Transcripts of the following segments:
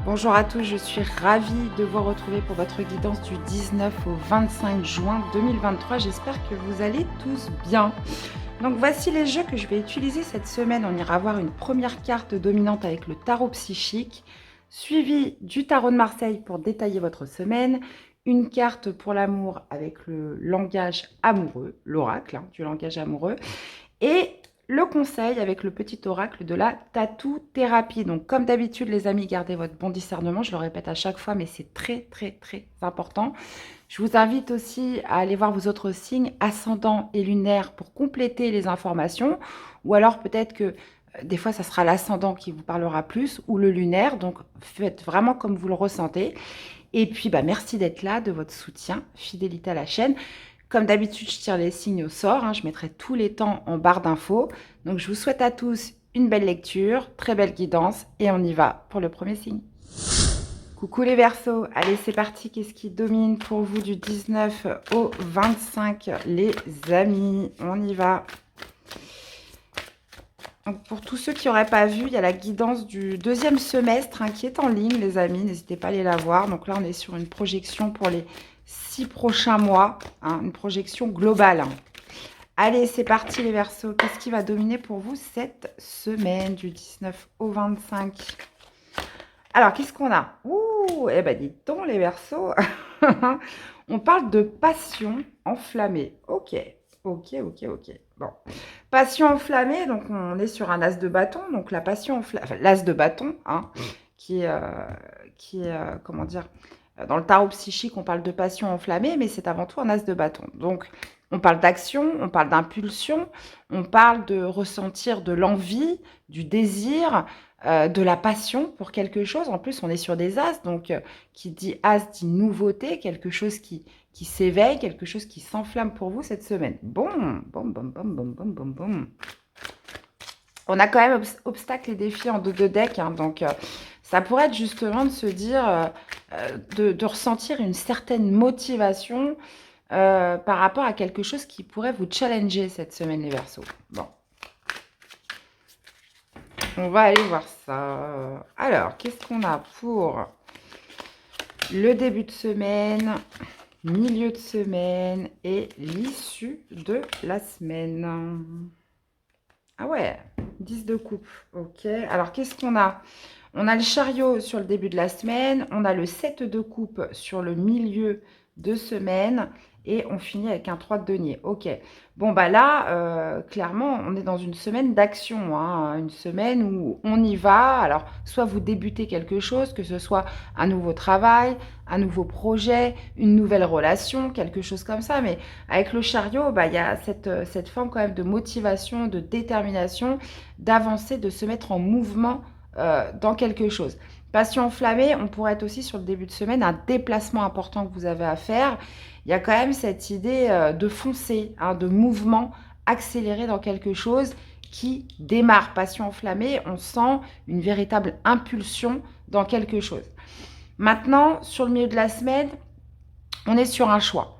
Bonjour à tous, je suis ravie de vous retrouver pour votre guidance du 19 au 25 juin 2023. J'espère que vous allez tous bien. Donc voici les jeux que je vais utiliser cette semaine. On ira voir une première carte dominante avec le tarot psychique, suivi du tarot de Marseille pour détailler votre semaine, une carte pour l'amour avec le langage amoureux, l'oracle du langage amoureux, et le conseil avec le petit oracle de la tatou-thérapie. Donc, comme d'habitude, les amis, gardez votre bon discernement. Je le répète à chaque fois, mais c'est très, très, très important. Je vous invite aussi à aller voir vos autres signes, ascendant et lunaire, pour compléter les informations. Ou alors, peut-être que des fois, ça sera l'ascendant qui vous parlera plus, ou le lunaire. Donc, faites vraiment comme vous le ressentez. Et puis, merci d'être là, de votre soutien, fidélité à la chaîne. Comme d'habitude, je tire les signes au sort. Je mettrai tous les temps en barre d'infos. Donc, je vous souhaite à tous une belle lecture, très belle guidance. Et on y va pour le premier signe. Coucou les Verseaux. Allez, c'est parti. Qu'est-ce qui domine pour vous du 19 au 25, les amis? On y va. Donc, pour tous ceux qui n'auraient pas vu, il y a la guidance du deuxième semestre qui est en ligne, les amis. N'hésitez pas à aller la voir. Donc là, on est sur une projection pour les 6 prochains mois, une projection globale. Allez, c'est parti les Verseaux. Qu'est-ce qui va dominer pour vous cette semaine du 19 au 25? Alors, qu'est-ce qu'on a? Ouh, eh ben dites donc les Verseaux. On parle de passion enflammée. Ok. Bon. Passion enflammée, donc on est sur un as de bâton. Donc la passion enflammée, enfin, l'as de bâton, qui est, comment dire, dans le tarot psychique, on parle de passion enflammée, mais c'est avant tout un as de bâton. Donc on parle d'action, on parle d'impulsion, on parle de ressentir de l'envie, du désir, de la passion pour quelque chose. En plus, on est sur des as, donc qui dit as dit nouveauté, quelque chose qui s'éveille, quelque chose qui s'enflamme pour vous cette semaine. Bon. On a quand même obstacles et défis en 2 decks, donc ça pourrait être justement de se dire, de ressentir une certaine motivation par rapport à quelque chose qui pourrait vous challenger cette semaine, les Verseaux. Bon. On va aller voir ça. Alors, qu'est-ce qu'on a pour le début de semaine, milieu de semaine et l'issue de la semaine? Ah ouais, 10 de coupe. Ok. Alors, qu'est-ce qu'on a? On a le chariot sur le début de la semaine. On a le 7 de coupe sur le milieu de semaine. Et on finit avec un 3 de denier. Ok. Bon, là, clairement, on est dans une semaine d'action. Une semaine où on y va. Alors, soit vous débutez quelque chose, que ce soit un nouveau travail, un nouveau projet, une nouvelle relation, quelque chose comme ça. Mais avec le chariot, il y a cette forme quand même de motivation, de détermination, d'avancer, de se mettre en mouvement dans quelque chose. Passion enflammée, on pourrait être aussi sur le début de semaine, un déplacement important que vous avez à faire. Il y a quand même cette idée de foncer, de mouvement accéléré dans quelque chose qui démarre. Passion enflammée, on sent une véritable impulsion dans quelque chose. Maintenant, sur le milieu de la semaine, on est sur un choix.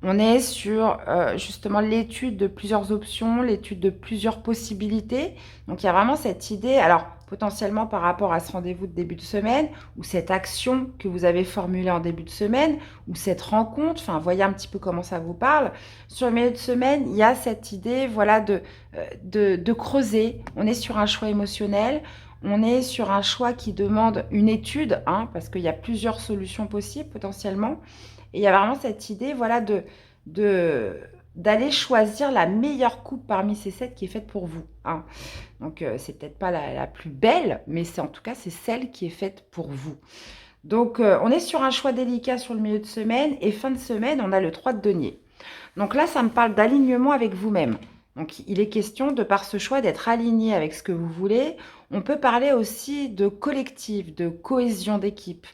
On est sur justement l'étude de plusieurs options, l'étude de plusieurs possibilités. Donc, il y a vraiment cette idée, alors potentiellement par rapport à ce rendez-vous de début de semaine, ou cette action que vous avez formulée en début de semaine, ou cette rencontre, enfin, voyez un petit peu comment ça vous parle. Sur le milieu de semaine, il y a cette idée, voilà, de creuser. On est sur un choix émotionnel. On est sur un choix qui demande une étude, parce qu'il y a plusieurs solutions possibles potentiellement. Et il y a vraiment cette idée, voilà, d'aller choisir la meilleure coupe parmi ces 7 qui est faite pour vous. Donc, c'est peut-être pas la plus belle, mais en tout cas, c'est celle qui est faite pour vous. Donc, on est sur un choix délicat sur le milieu de semaine. Et fin de semaine, on a le 3 de denier. Donc là, ça me parle d'alignement avec vous-même. Donc, il est question, de par ce choix, d'être aligné avec ce que vous voulez. On peut parler aussi de collectif, de cohésion d'équipe.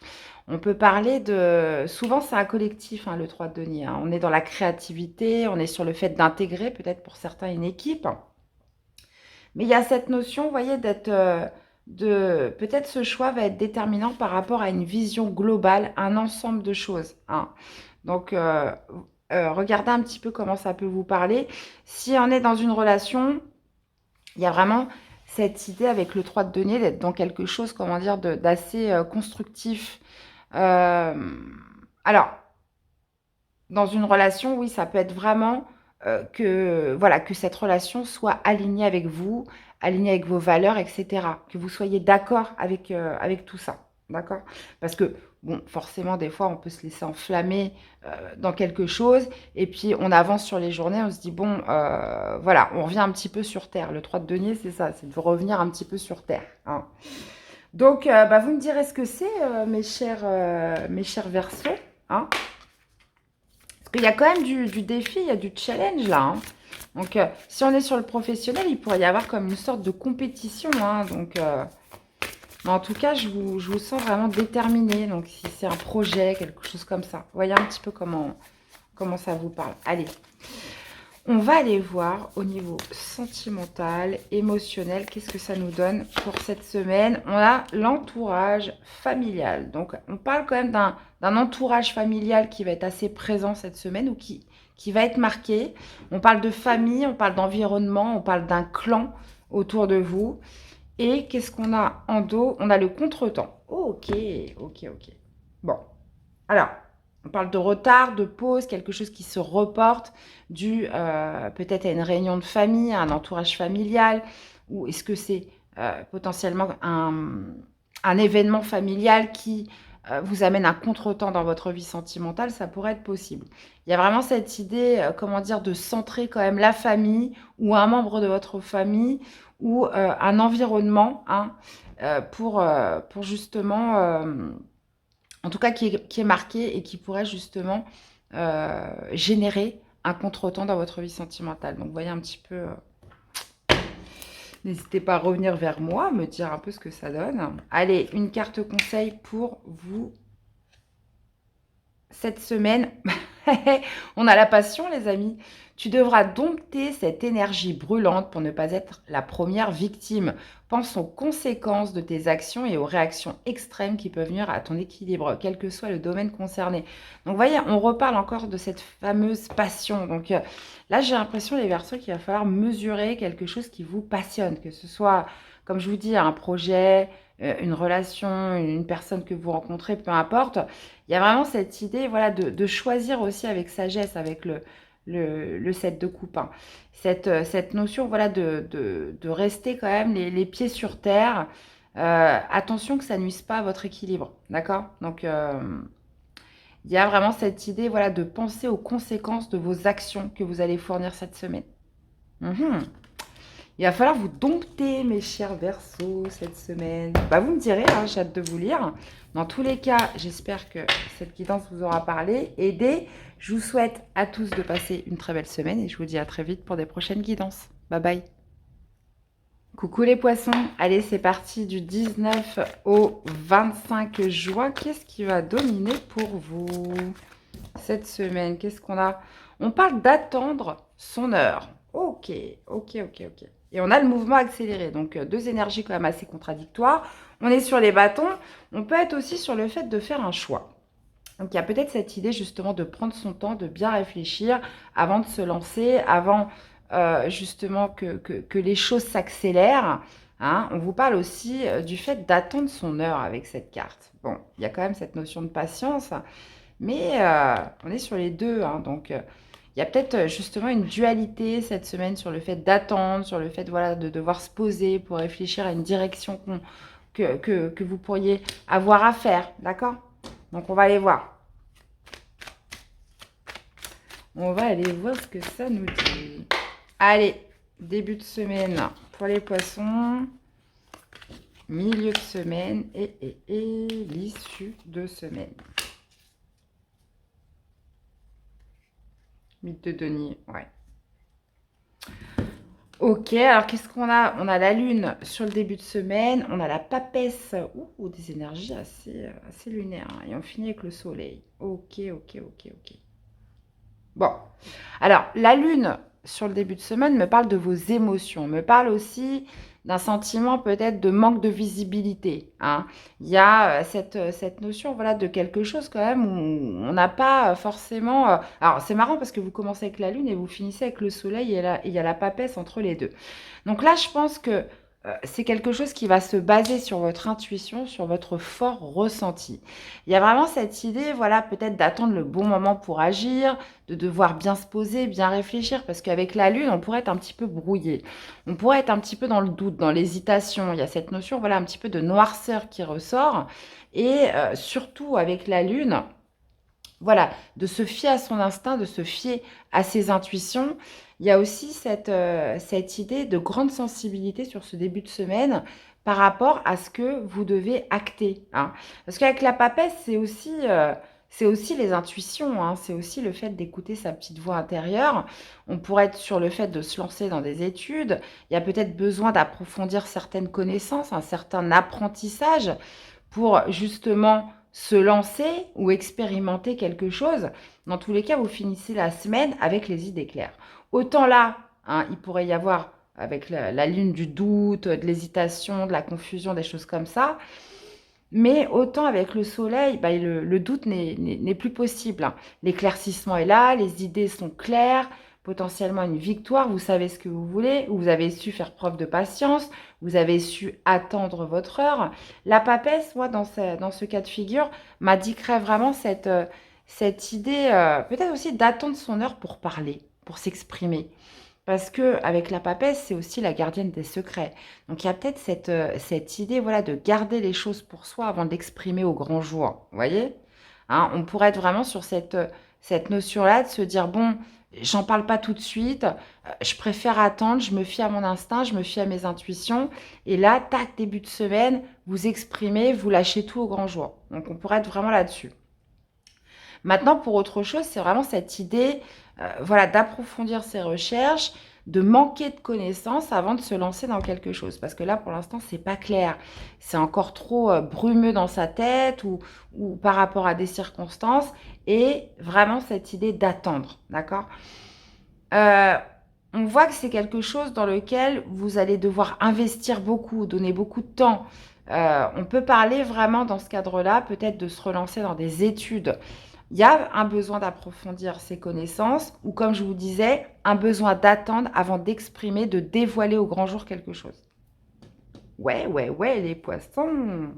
On peut parler de... Souvent, c'est un collectif, le 3 de denier. On est dans la créativité, on est sur le fait d'intégrer, peut-être pour certains, une équipe. Mais il y a cette notion, vous voyez, d'être... Peut-être ce choix va être déterminant par rapport à une vision globale, un ensemble de choses. Donc, regardez un petit peu comment ça peut vous parler. Si on est dans une relation, il y a vraiment cette idée avec le 3 de denier d'être dans quelque chose, comment dire, d'assez constructif. Alors, dans une relation, oui, ça peut être vraiment que, voilà, que cette relation soit alignée avec vous, alignée avec vos valeurs, etc. Que vous soyez d'accord avec tout ça. D'accord? Parce que, bon, forcément, des fois, on peut se laisser enflammer dans quelque chose. Et puis, on avance sur les journées, on se dit, bon, voilà, on revient un petit peu sur Terre. Le 3 de denier, c'est ça, c'est de revenir un petit peu sur Terre. Hein. Donc, bah, vous me direz ce que c'est, mes chers Verseaux. Hein. Parce qu'il y a quand même du défi, il y a du challenge là. Hein. Donc, si on est sur le professionnel, il pourrait y avoir comme une sorte de compétition. Hein. Donc, mais en tout cas, je vous sens vraiment déterminé. Donc, si c'est un projet, quelque chose comme ça. Voyez un petit peu comment ça vous parle. Allez, on va aller voir au niveau sentimental, émotionnel, qu'est-ce que ça nous donne pour cette semaine. On a l'entourage familial. Donc, on parle quand même d'un entourage familial qui va être assez présent cette semaine ou qui va être marqué. On parle de famille, on parle d'environnement, on parle d'un clan autour de vous. Et qu'est-ce qu'on a en dos? On a le contretemps. Ok, ok, ok. Bon, alors, on parle de retard, de pause, quelque chose qui se reporte dû peut-être à une réunion de famille, à un entourage familial, ou est-ce que c'est potentiellement un événement familial qui vous amène un contretemps dans votre vie sentimentale, ça pourrait être possible. Il y a vraiment cette idée, comment dire, de centrer quand même la famille ou un membre de votre famille ou un environnement hein, pour justement en tout cas qui est marqué et qui pourrait justement générer un contretemps dans votre vie sentimentale. Donc, vous voyez un petit peu... N'hésitez pas à revenir vers moi, me dire un peu ce que ça donne. Allez, une carte conseil pour vous cette semaine. On a la passion, les amis. Tu devras dompter cette énergie brûlante pour ne pas être la première victime. Pense aux conséquences de tes actions et aux réactions extrêmes qui peuvent venir à ton équilibre, quel que soit le domaine concerné. Donc, vous voyez, on reparle encore de cette fameuse passion. Donc, là, j'ai l'impression, les Verseaux, qu'il va falloir mesurer quelque chose qui vous passionne, que ce soit, comme je vous dis, un projet, une relation, une personne que vous rencontrez, peu importe. Il y a vraiment cette idée voilà, de choisir aussi avec sagesse, avec le 7 de coupe. Hein. Cette notion voilà, de rester quand même les pieds sur terre. Attention que ça ne nuise pas à votre équilibre. D'accord? Donc, il y a vraiment cette idée voilà, de penser aux conséquences de vos actions que vous allez fournir cette semaine. Mhm. Il va falloir vous dompter, mes chers Verseaux, cette semaine. Bah, vous me direz, hein, j'ai hâte de vous lire. Dans tous les cas, j'espère que cette guidance vous aura parlé, aidé. Je vous souhaite à tous de passer une très belle semaine et je vous dis à très vite pour des prochaines guidances. Bye bye. Coucou les poissons. Allez, c'est parti du 19 au 25 juin. Qu'est-ce qui va dominer pour vous cette semaine? Qu'est-ce qu'on a? On parle d'attendre son heure. Ok, ok, ok, ok. Et on a le mouvement accéléré, donc deux énergies quand même assez contradictoires. On est sur les bâtons. On peut être aussi sur le fait de faire un choix. Donc, il y a peut-être cette idée justement de prendre son temps, de bien réfléchir avant de se lancer, avant justement que les choses s'accélèrent. Hein. On vous parle aussi du fait d'attendre son heure avec cette carte. Bon, il y a quand même cette notion de patience, mais on est sur les deux. Hein, donc, il y a peut-être justement une dualité cette semaine sur le fait d'attendre, sur le fait voilà, de devoir se poser pour réfléchir à une direction que vous pourriez avoir à faire. D'accord? Donc, on va aller voir. On va aller voir ce que ça nous dit. Allez, début de semaine pour les poissons. Milieu de semaine et l'issue de semaine. Mythe de denier, ouais. Ok, alors qu'est-ce qu'on a? On a la lune sur le début de semaine, on a la papesse, ou des énergies assez lunaires, hein, et on finit avec le soleil. Ok, ok, ok, ok. Bon, alors la lune sur le début de semaine me parle de vos émotions, me parle aussi d'un sentiment peut-être de manque de visibilité. Hein. Il y a cette notion voilà, de quelque chose quand même où on n'a pas forcément... Alors c'est marrant parce que vous commencez avec la lune et vous finissez avec le soleil et il y a la papesse entre les deux. Donc là je pense que c'est quelque chose qui va se baser sur votre intuition, sur votre fort ressenti. Il y a vraiment cette idée, voilà, peut-être d'attendre le bon moment pour agir, de devoir bien se poser, bien réfléchir, parce qu'avec la lune, on pourrait être un petit peu brouillé. On pourrait être un petit peu dans le doute, dans l'hésitation. Il y a cette notion, voilà, un petit peu de noirceur qui ressort. Et surtout avec la lune, voilà, de se fier à son instinct, de se fier à ses intuitions. Il y a aussi cette idée de grande sensibilité sur ce début de semaine par rapport à ce que vous devez acter, hein. Parce qu'avec la papesse, c'est aussi les intuitions, hein. C'est aussi le fait d'écouter sa petite voix intérieure. On pourrait être sur le fait de se lancer dans des études. Il y a peut-être besoin d'approfondir certaines connaissances, un certain apprentissage pour justement se lancer ou expérimenter quelque chose. Dans tous les cas, vous finissez la semaine avec les idées claires. Autant là, hein, il pourrait y avoir avec la lune du doute, de l'hésitation, de la confusion, des choses comme ça. Mais autant avec le soleil, bah, le doute n'est plus possible, hein. L'éclaircissement est là, les idées sont claires, potentiellement une victoire, vous savez ce que vous voulez, vous avez su faire preuve de patience, vous avez su attendre votre heure. La papesse, moi, dans ce cas de figure, m'indiquerait vraiment cette idée, peut-être aussi d'attendre son heure pour parler, pour s'exprimer. Parce que avec la papesse, c'est aussi la gardienne des secrets. Donc il y a peut-être cette idée, voilà, de garder les choses pour soi avant d'exprimer au grand jour. Vous voyez? Hein, on pourrait être vraiment sur cette notion-là de se dire, bon, j'en parle pas tout de suite, je préfère attendre, je me fie à mon instinct, je me fie à mes intuitions. Et là, tac, début de semaine, vous exprimez, vous lâchez tout au grand jour. Donc on pourrait être vraiment là-dessus. Maintenant, pour autre chose, c'est vraiment cette idée, voilà, d'approfondir ses recherches, de manquer de connaissances avant de se lancer dans quelque chose. Parce que là, pour l'instant, c'est pas clair. C'est encore trop brumeux dans sa tête ou par rapport à des circonstances. Et vraiment cette idée d'attendre, d'accord? Euh, on voit que c'est quelque chose dans lequel vous allez devoir investir beaucoup, donner beaucoup de temps. On peut parler vraiment dans ce cadre-là, peut-être de se relancer dans des études. Il y a un besoin d'approfondir ses connaissances ou, comme je vous disais, un besoin d'attendre avant d'exprimer, de dévoiler au grand jour quelque chose. Ouais, ouais, ouais, les poissons.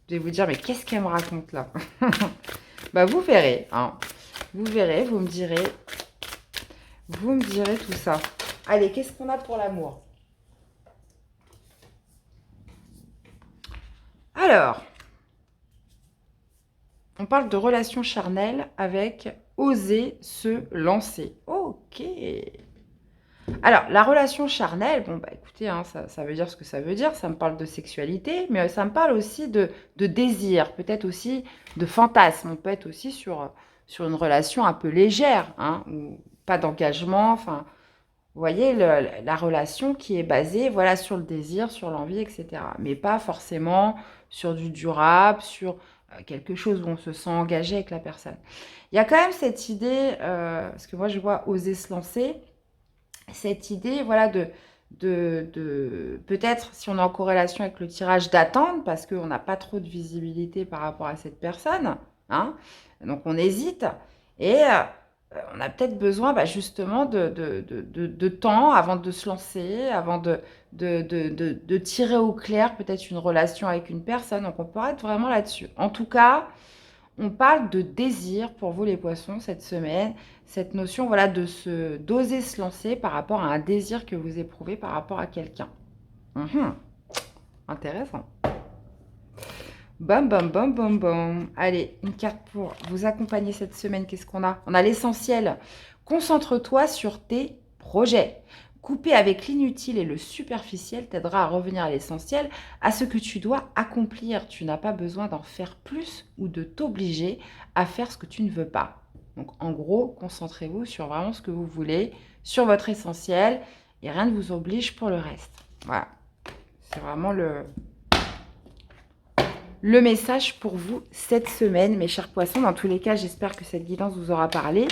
Je vais vous dire, mais qu'est-ce qu'elle me raconte là? Bah, vous verrez, hein. Vous verrez, vous me direz. Vous me direz tout ça. Allez, qu'est-ce qu'on a pour l'amour? Alors, on parle de relations charnelles avec oser se lancer. Ok. Alors, la relation charnelle, bon, bah écoutez, hein, ça veut dire ce que ça veut dire. Ça me parle de sexualité, mais ça me parle aussi de désir, peut-être aussi de fantasme. On peut être aussi sur une relation un peu légère, hein, ou pas d'engagement. Enfin, vous voyez, la relation qui est basée, voilà, sur le désir, sur l'envie, etc. Mais pas forcément sur du durable, sur quelque chose où on se sent engagé avec la personne. Il y a quand même cette idée, parce que moi je vois oser se lancer, cette idée, voilà, de peut-être, si on est en corrélation avec le tirage, d'attendre, parce qu'on n'a pas trop de visibilité par rapport à cette personne, hein, donc on hésite, et on a peut-être besoin, bah, justement de temps avant de se lancer, avant de tirer au clair peut-être une relation avec une personne, donc on pourrait être vraiment là-dessus. En tout cas, on parle de désir pour vous les poissons cette semaine, cette notion, voilà, d'oser se lancer par rapport à un désir que vous éprouvez par rapport à quelqu'un. Mhm. Intéressant. Bam, bam, bam, bam, bam. Allez, une carte pour vous accompagner cette semaine. Qu'est-ce qu'on a? On a l'essentiel. Concentre-toi sur tes projets. Couper avec l'inutile et le superficiel t'aidera à revenir à l'essentiel, à ce que tu dois accomplir. Tu n'as pas besoin d'en faire plus ou de t'obliger à faire ce que tu ne veux pas. Donc, en gros, concentrez-vous sur vraiment ce que vous voulez, sur votre essentiel, et rien ne vous oblige pour le reste. Voilà. C'est vraiment le message pour vous cette semaine, mes chers poissons. Dans tous les cas, j'espère que cette guidance vous aura parlé,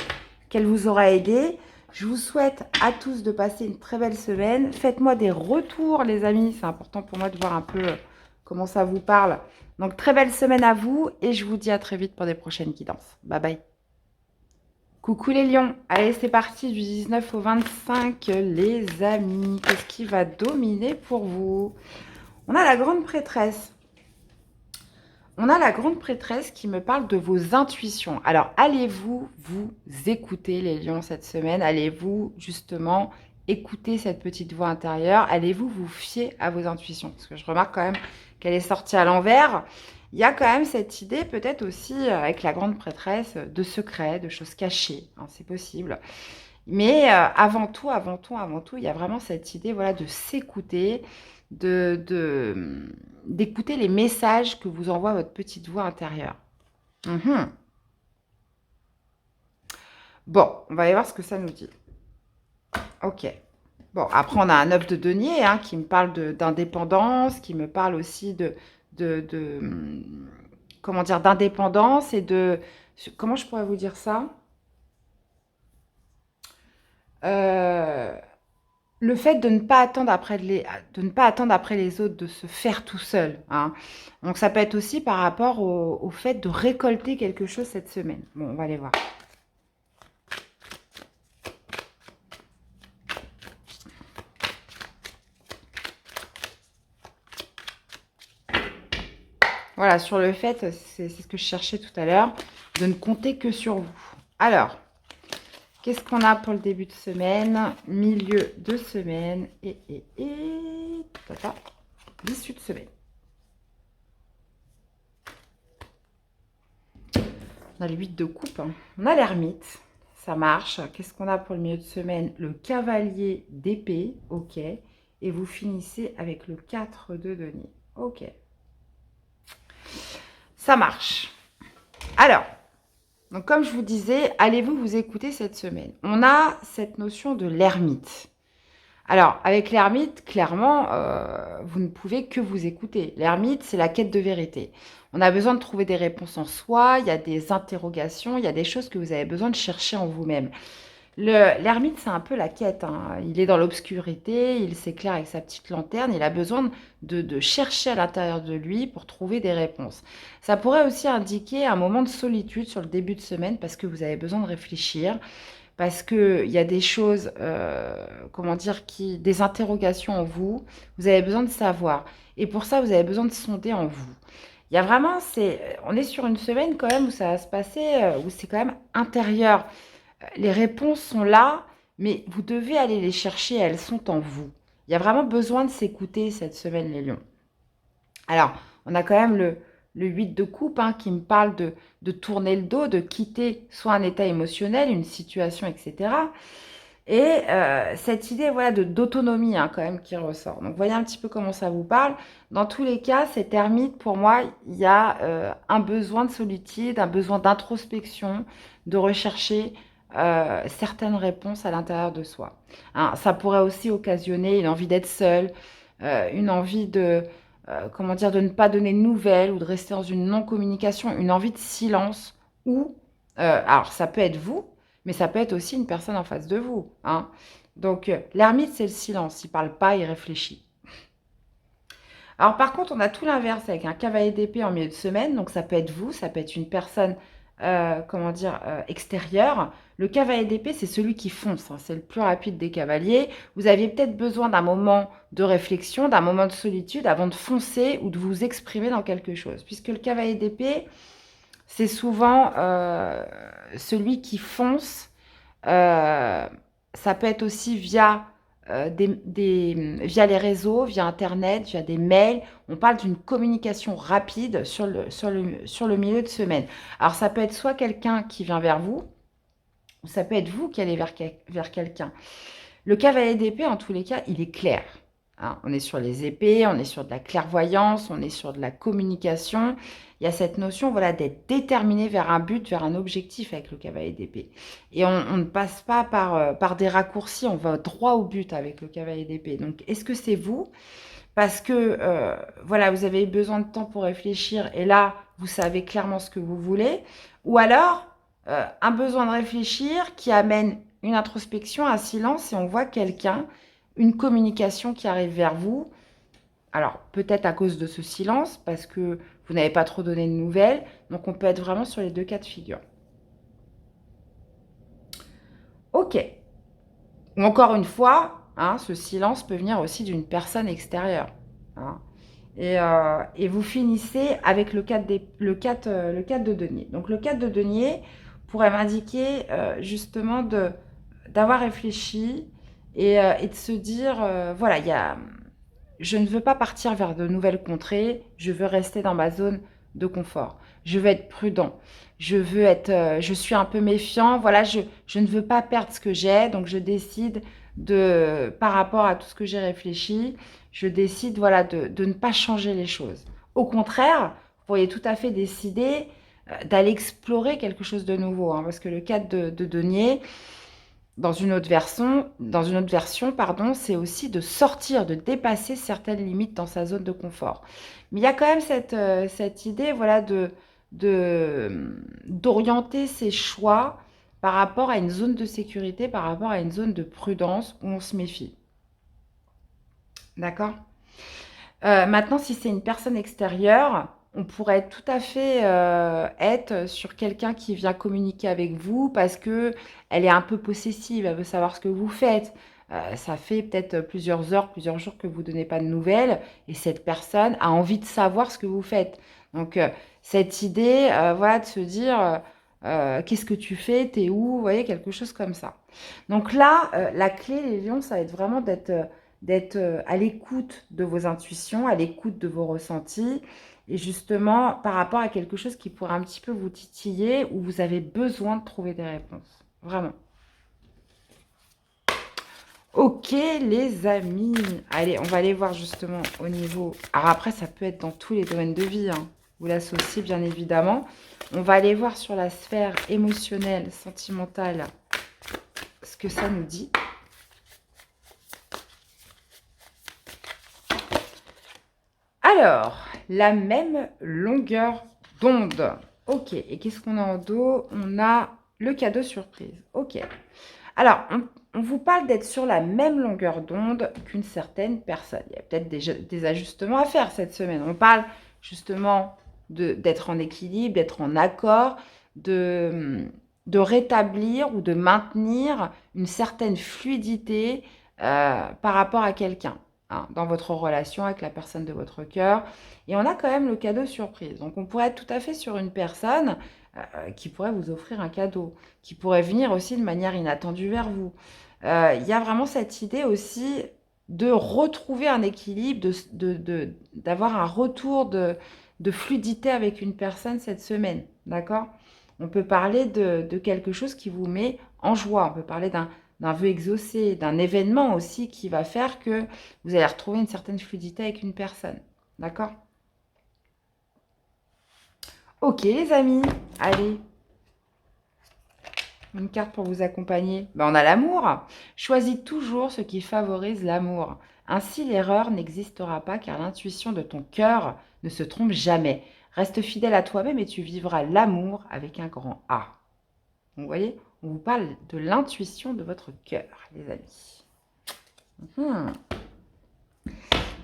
qu'elle vous aura aidé. Je vous souhaite à tous de passer une très belle semaine. Faites-moi des retours, les amis. C'est important pour moi de voir un peu comment ça vous parle. Donc, très belle semaine à vous et je vous dis à très vite pour des prochaines guidances. Bye bye. Coucou les lions. Allez, c'est parti du 19 au 25, les amis. Qu'est-ce qui va dominer pour vous? On a la grande prêtresse. On a la grande prêtresse qui me parle de vos intuitions. Alors, allez-vous vous écouter les lions cette semaine? Allez-vous justement écouter cette petite voix intérieure? Allez-vous vous fier à vos intuitions? Parce que je remarque quand même qu'elle est sortie à l'envers. Il y a quand même cette idée, peut-être aussi avec la grande prêtresse, de secrets, de choses cachées. Hein, c'est possible. Mais avant tout, il y a vraiment cette idée, voilà, de s'écouter, d'écouter les messages que vous envoie votre petite voix intérieure. Mhm. Bon, on va aller voir ce que ça nous dit. Ok. Bon, après, on a un œuf de denier hein, qui me parle d'indépendance, qui me parle aussi comment dire, d'indépendance et de... Comment je pourrais vous dire ça? Euh, Le fait de ne pas attendre de ne pas attendre après les autres, de se faire tout seul. Hein. Donc ça peut être aussi par rapport au fait de récolter quelque chose cette semaine. Bon, on va aller voir. Voilà, sur le fait, c'est ce que je cherchais tout à l'heure, de ne compter que sur vous. Alors, qu'est-ce qu'on a pour le début de semaine, milieu de semaine et l'issue de semaine. On a le 8 de coupe, hein. On a l'ermite, ça marche. Qu'est-ce qu'on a pour le milieu de semaine? Le cavalier d'épée, ok. Et vous finissez avec le 4 de denier, ok. Ça marche. Alors, donc comme je vous disais, allez-vous vous écouter cette semaine? On a cette notion de l'ermite. Alors, avec l'ermite, clairement, vous ne pouvez que vous écouter. L'ermite, c'est la quête de vérité. On a besoin de trouver des réponses en soi, il y a des interrogations, il y a des choses que vous avez besoin de chercher en vous-même. L'ermite, c'est un peu la quête. Hein. Il est dans l'obscurité, il s'éclaire avec sa petite lanterne, il a besoin de chercher à l'intérieur de lui pour trouver des réponses. Ça pourrait aussi indiquer un moment de solitude sur le début de semaine parce que vous avez besoin de réfléchir, parce qu'il y a des choses, comment dire, des interrogations en vous, vous avez besoin de savoir. Et pour ça, vous avez besoin de sonder en vous. Il y a vraiment, on est sur une semaine quand même où ça va se passer, où c'est quand même intérieur. Les réponses sont là, mais vous devez aller les chercher, elles sont en vous. Il y a vraiment besoin de s'écouter cette semaine, les lions. Alors, on a quand même le 8 de coupe hein, qui me parle de tourner le dos, de quitter soit un état émotionnel, une situation, etc. Et cette idée voilà, d'autonomie hein, quand même qui ressort. Donc, voyez un petit peu comment ça vous parle. Dans tous les cas, cette ermite, pour moi, il y a un besoin de solitude, un besoin d'introspection, de rechercher certaines réponses à l'intérieur de soi. Hein, ça pourrait aussi occasionner une envie d'être seul, une envie comment dire, de ne pas donner de nouvelles ou de rester dans une non-communication, une envie de silence ou, alors ça peut être vous, mais ça peut être aussi une personne en face de vous. Hein. Donc l'ermite, c'est le silence, il ne parle pas, il réfléchit. Alors par contre, on a tout l'inverse avec un cavalier d'épée en milieu de semaine, donc ça peut être vous, ça peut être une personne, comment dire, extérieure. Le cavalier d'épée, c'est celui qui fonce, hein, c'est le plus rapide des cavaliers. Vous aviez peut-être besoin d'un moment de réflexion, d'un moment de solitude avant de foncer ou de vous exprimer dans quelque chose. Puisque le cavalier d'épée, c'est souvent celui qui fonce. Ça peut être aussi via via les réseaux, via Internet, via des mails. On parle d'une communication rapide sur le milieu de semaine. Alors, ça peut être soit quelqu'un qui vient vers vous, ou ça peut être vous qui allez vers quelqu'un. Le cavalier d'épée, en tous les cas, il est clair. Hein, on est sur les épées, on est sur de la clairvoyance, on est sur de la communication. Il y a cette notion voilà, d'être déterminé vers un but, vers un objectif avec le cavalier d'épée. Et on ne passe pas par des raccourcis, on va droit au but avec le cavalier d'épée. Donc, est-ce que c'est vous? Parce que, voilà, vous avez besoin de temps pour réfléchir et là, vous savez clairement ce que vous voulez. Ou alors, un besoin de réfléchir qui amène une introspection, un silence et on voit quelqu'un, une communication qui arrive vers vous. Alors, peut-être à cause de ce silence, parce que vous n'avez pas trop donné de nouvelles. Donc, on peut être vraiment sur les deux cas de figure. Ok. Ou encore une fois, hein, ce silence peut venir aussi d'une personne extérieure. Hein. Et vous finissez avec le 4 de denier. Donc le 4 de denier pourrait m'indiquer justement d'avoir réfléchi et de se dire, voilà, je ne veux pas partir vers de nouvelles contrées, je veux rester dans ma zone de confort. Je veux être prudent, je suis un peu méfiant, voilà, je ne veux pas perdre ce que j'ai, donc je décide par rapport à tout ce que j'ai réfléchi, je décide voilà, de ne pas changer les choses. Au contraire, vous pourriez tout à fait décider d'aller explorer quelque chose de nouveau, hein, parce que le 4 de denier, dans une autre version, pardon, c'est aussi de sortir, de dépasser certaines limites dans sa zone de confort. Mais il y a quand même cette idée, voilà, d'orienter ses choix par rapport à une zone de sécurité, par rapport à une zone de prudence où on se méfie. D'accord? Maintenant, si c'est une personne extérieure, on pourrait tout à fait être sur quelqu'un qui vient communiquer avec vous parce que elle est un peu possessive, elle veut savoir ce que vous faites. Ça fait peut-être plusieurs heures, plusieurs jours que vous ne donnez pas de nouvelles et cette personne a envie de savoir ce que vous faites. Donc, cette idée, voilà, de se dire qu'est-ce que tu fais, t'es où, vous voyez, quelque chose comme ça. Donc là, la clé, les lions, ça va être vraiment d'être à l'écoute de vos intuitions, à l'écoute de vos ressentis, et justement par rapport à quelque chose qui pourrait un petit peu vous titiller, où vous avez besoin de trouver des réponses. Vraiment. Ok les amis, allez, on va aller voir justement au niveau... Alors après, ça peut être dans tous les domaines de vie, hein. Vous l'associez bien évidemment. On va aller voir sur la sphère émotionnelle, sentimentale, ce que ça nous dit. Alors, la même longueur d'onde. Ok, et qu'est-ce qu'on a en dos? On a le cadeau surprise. Ok. Alors, on vous parle d'être sur la même longueur d'onde qu'une certaine personne. Il y a peut-être des ajustements à faire cette semaine. On parle justement d'être en équilibre, d'être en accord, de rétablir ou de maintenir une certaine fluidité par rapport à quelqu'un, hein, dans votre relation avec la personne de votre cœur. Et on a quand même le cadeau surprise. Donc, on pourrait être tout à fait sur une personne qui pourrait vous offrir un cadeau, qui pourrait venir aussi de manière inattendue vers vous. Il y a vraiment cette idée aussi de retrouver un équilibre, d'avoir un retour de fluidité avec une personne cette semaine. D'accord? On peut parler de quelque chose qui vous met en joie. On peut parler d'un vœu exaucé, d'un événement aussi qui va faire que vous allez retrouver une certaine fluidité avec une personne. D'accord? Ok les amis, allez, une carte pour vous accompagner. Ben, on a l'amour. Choisis toujours ce qui favorise l'amour. Ainsi, l'erreur n'existera pas car l'intuition de ton cœur ne se trompe jamais. Reste fidèle à toi-même et tu vivras l'amour avec un grand A. Donc, vous voyez, on vous parle de l'intuition de votre cœur, les amis.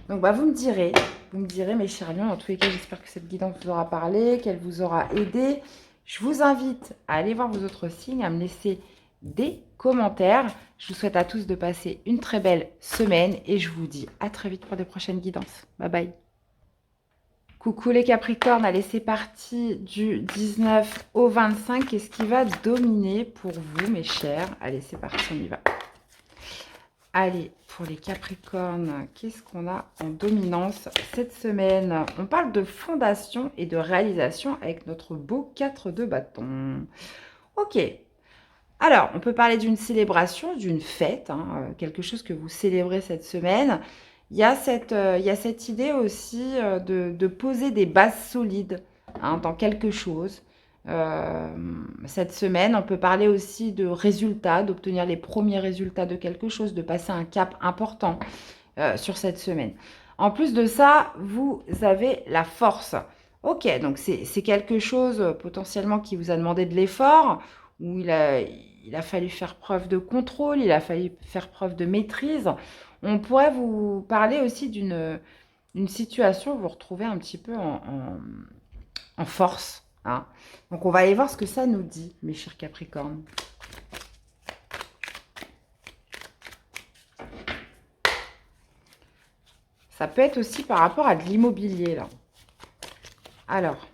Donc, bah, vous me direz, mes chers lions, en tous les cas, j'espère que cette guidance vous aura parlé, qu'elle vous aura aidé. Je vous invite à aller voir vos autres signes, à me laisser des commentaires. Je vous souhaite à tous de passer une très belle semaine et je vous dis à très vite pour des prochaines guidances. Bye bye. Coucou les Capricornes, allez c'est parti du 19 au 25. Qu'est-ce qui va dominer pour vous mes chers? Allez c'est parti, on y va. Allez, pour les Capricornes, qu'est-ce qu'on a en dominance cette semaine? On parle de fondation et de réalisation avec notre beau 4 de bâton. Ok. Alors, on peut parler d'une célébration, d'une fête, hein, quelque chose que vous célébrez cette semaine. Il y a cette idée aussi de poser des bases solides, hein, dans quelque chose. Cette semaine, on peut parler aussi de résultats, d'obtenir les premiers résultats de quelque chose, de passer un cap important sur cette semaine. En plus de ça, vous avez la force. Ok, donc c'est quelque chose potentiellement qui vous a demandé de l'effort, où il a fallu faire preuve de contrôle, il a fallu faire preuve de maîtrise. On pourrait vous parler aussi d'une situation où vous vous retrouvez un petit peu en force, hein. Donc, on va aller voir ce que ça nous dit, mes chers Capricornes. Ça peut être aussi par rapport à de l'immobilier, là. Alors,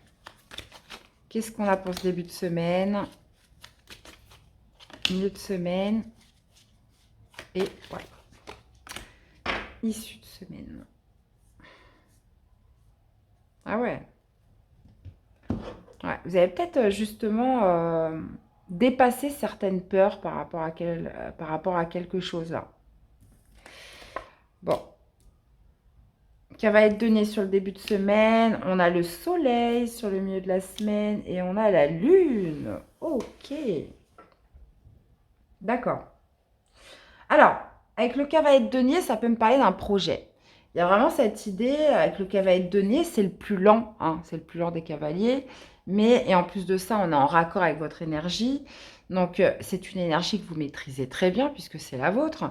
qu'est-ce qu'on a pour ce début de semaine? Milieu de semaine. Et ouais. Issue de semaine. Ah ouais. Ouais, vous avez peut-être justement dépassé certaines peurs par rapport à quelque chose là. Bon, qui va être donné sur le début de semaine. On a le soleil sur le milieu de la semaine et on a la lune. Ok, d'accord. Alors, avec le cavalier de denier, ça peut me parler d'un projet. Il y a vraiment cette idée, avec le cavalier de denier, c'est le plus lent, hein, c'est le plus lent des cavaliers. Mais, et en plus de ça, on est en raccord avec votre énergie. Donc, c'est une énergie que vous maîtrisez très bien, puisque c'est la vôtre.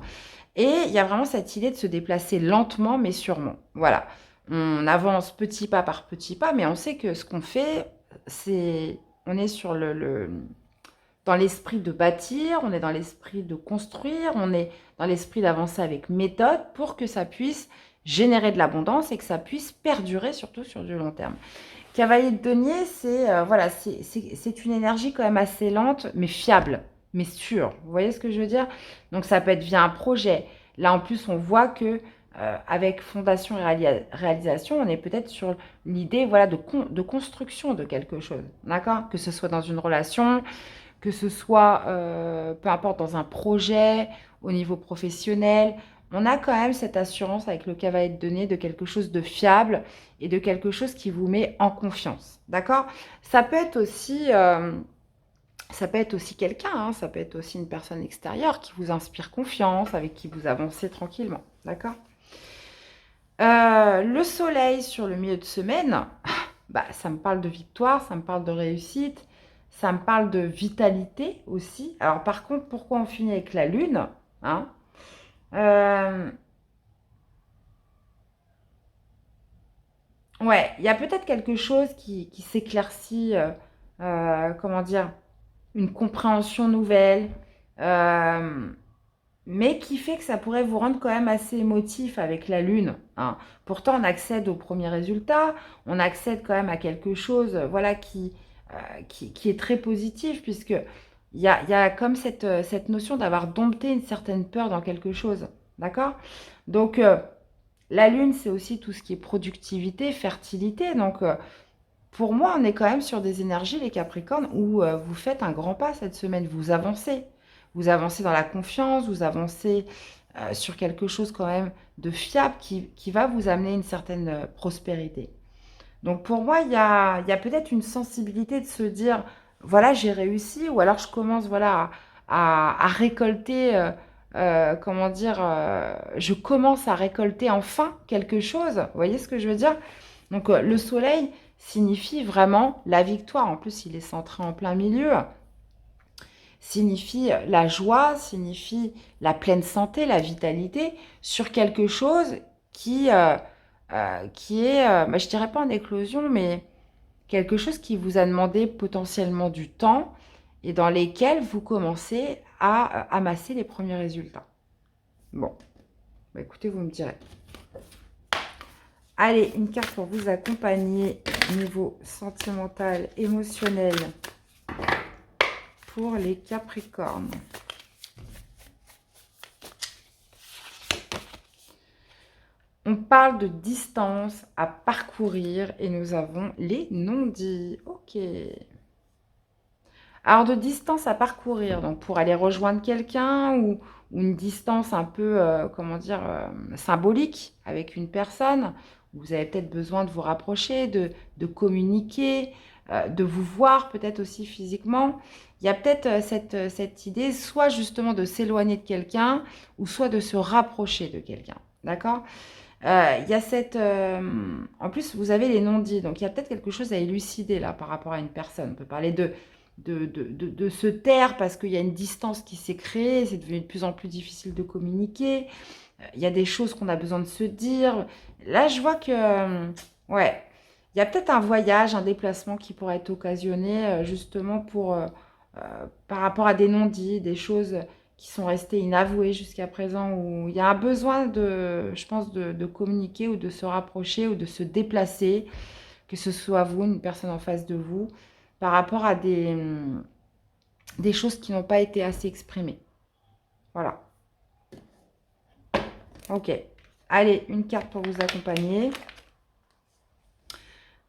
Et il y a vraiment cette idée de se déplacer lentement, mais sûrement. Voilà. On avance petit pas par petit pas, mais on sait que ce qu'on fait, c'est... On est sur dans l'esprit de bâtir, on est dans l'esprit de construire, on est dans l'esprit d'avancer avec méthode pour que ça puisse générer de l'abondance et que ça puisse perdurer surtout sur du long terme. Cavalier de denier, c'est voilà, c'est une énergie quand même assez lente, mais fiable, mais sûre. Vous voyez ce que je veux dire? Donc ça peut être via un projet. Là en plus, on voit que avec fondation et réalisation, on est peut-être sur l'idée voilà, de construction de quelque chose. D'accord? Que ce soit dans une relation, que ce soit, peu importe, dans un projet, au niveau professionnel, on a quand même cette assurance avec le cavalier de denier de quelque chose de fiable et de quelque chose qui vous met en confiance. D'accord? Ça peut être aussi, ça peut être aussi quelqu'un, hein, ça peut être aussi une personne extérieure qui vous inspire confiance, avec qui vous avancez tranquillement. D'accord? Le soleil sur le milieu de semaine, bah, ça me parle de victoire, ça me parle de réussite, ça me parle de vitalité aussi. Alors par contre, pourquoi on finit avec la lune, hein? Euh, ouais, il y a peut-être quelque chose qui s'éclaircit, comment dire, une compréhension nouvelle, euh, mais qui fait que ça pourrait vous rendre quand même assez émotif avec la lune, hein. Pourtant, on accède au premier résultat, on accède quand même à quelque chose, voilà, qui est très positif, puisque il y a comme cette notion d'avoir dompté une certaine peur dans quelque chose, d'accord? Donc, la lune, c'est aussi tout ce qui est productivité, fertilité, donc pour moi, on est quand même sur des énergies, les Capricornes, où vous faites un grand pas cette semaine, vous avancez. Vous avancez dans la confiance, vous avancez sur quelque chose quand même de fiable qui va vous amener une certaine prospérité. Donc pour moi, il y a peut-être une sensibilité de se dire, voilà, j'ai réussi, ou alors je commence voilà, à récolter, comment dire, je commence à récolter enfin quelque chose. Vous voyez ce que je veux dire? Donc le soleil signifie vraiment la victoire. En plus, il est centré en plein milieu. Signifie la joie, signifie la pleine santé, la vitalité sur quelque chose qui est, bah, je dirais pas en éclosion, mais quelque chose qui vous a demandé potentiellement du temps et dans lesquels vous commencez à amasser les premiers résultats. Bon, bah écoutez, vous me direz. Allez, une carte pour vous accompagner niveau sentimental, émotionnel pour les Capricornes. On parle de distance à parcourir et nous avons les non-dits. Ok. Alors, de distance à parcourir, donc pour aller rejoindre quelqu'un ou une distance un peu, comment dire, symbolique avec une personne. Vous avez peut-être besoin de vous rapprocher, de communiquer, de vous voir peut-être aussi physiquement. Il y a peut-être cette idée, soit justement de s'éloigner de quelqu'un, ou soit de se rapprocher de quelqu'un. D'accord? Il y a en plus, vous avez les non-dits, donc il y a peut-être quelque chose à élucider là par rapport à une personne. On peut parler de se taire parce qu'il y a une distance qui s'est créée, c'est devenu de plus en plus difficile de communiquer. Il y a des choses qu'on a besoin de se dire. Là, je vois que, ouais, il y a peut-être un voyage, un déplacement qui pourrait être occasionné justement par rapport à des non-dits, des choses qui sont restés inavoués jusqu'à présent, où il y a un besoin de, je pense, de communiquer ou de se rapprocher ou de se déplacer, que ce soit vous, une personne en face de vous, par rapport à des choses qui n'ont pas été assez exprimées. Voilà. Ok. Allez, une carte pour vous accompagner.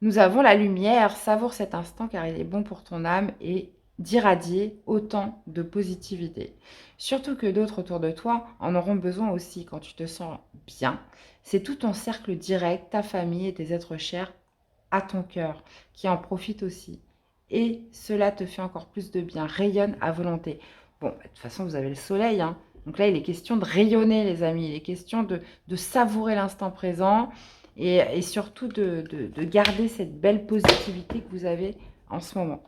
Nous avons la lumière. Savoure cet instant car il est bon pour ton âme et d'irradier autant de positivité. Surtout que d'autres autour de toi en auront besoin aussi quand tu te sens bien. C'est tout ton cercle direct, ta famille et tes êtres chers à ton cœur qui en profitent aussi. Et cela te fait encore plus de bien. Rayonne à volonté. Bon, de toute façon, vous avez le soleil, hein. Donc là, il est question de rayonner, les amis. Il est question de savourer l'instant présent et surtout de garder cette belle positivité que vous avez en ce moment.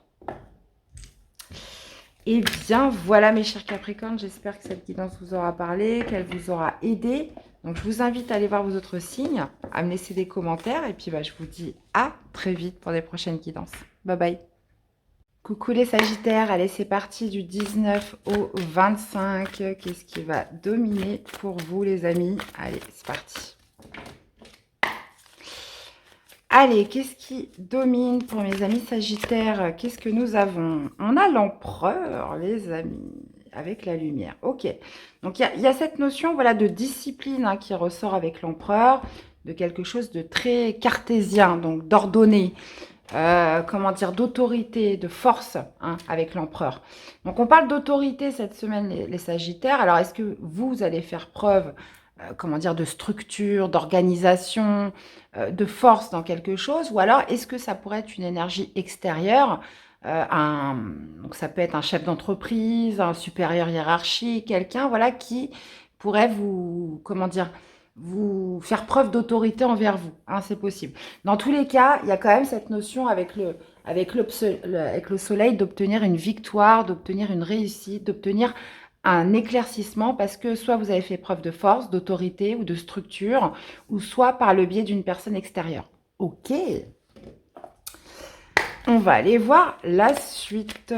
Et bien, voilà mes chers Capricornes, j'espère que cette guidance vous aura parlé, qu'elle vous aura aidé. Donc, je vous invite à aller voir vos autres signes, à me laisser des commentaires. Et puis, je vous dis à très vite pour des prochaines guidances. Bye bye. Coucou les Sagittaires, allez c'est parti du 19 au 25. Qu'est-ce qui va dominer pour vous les amis? Allez, c'est parti. Allez, qu'est-ce qui domine pour mes amis Sagittaires? Qu'est-ce que nous avons? On a l'empereur, les amis, avec la lumière. Ok, donc il y a cette notion voilà, de discipline hein, qui ressort avec l'empereur, de quelque chose de très cartésien, donc d'ordonné, comment dire, d'autorité, de force hein, avec l'empereur. Donc on parle d'autorité cette semaine, les Sagittaires. Alors est-ce que vous allez faire preuve comment dire, de structure, d'organisation, de force dans quelque chose, ou alors est-ce que ça pourrait être une énergie extérieure, donc ça peut être un chef d'entreprise, un supérieur hiérarchique, quelqu'un voilà, qui pourrait vous, comment dire, vous faire preuve d'autorité envers vous, hein, c'est possible. Dans tous les cas, il y a quand même cette notion avec le soleil d'obtenir une victoire, d'obtenir une réussite, d'obtenir un éclaircissement parce que soit vous avez fait preuve de force, d'autorité ou de structure, ou soit par le biais d'une personne extérieure. Ok. On va aller voir la suite.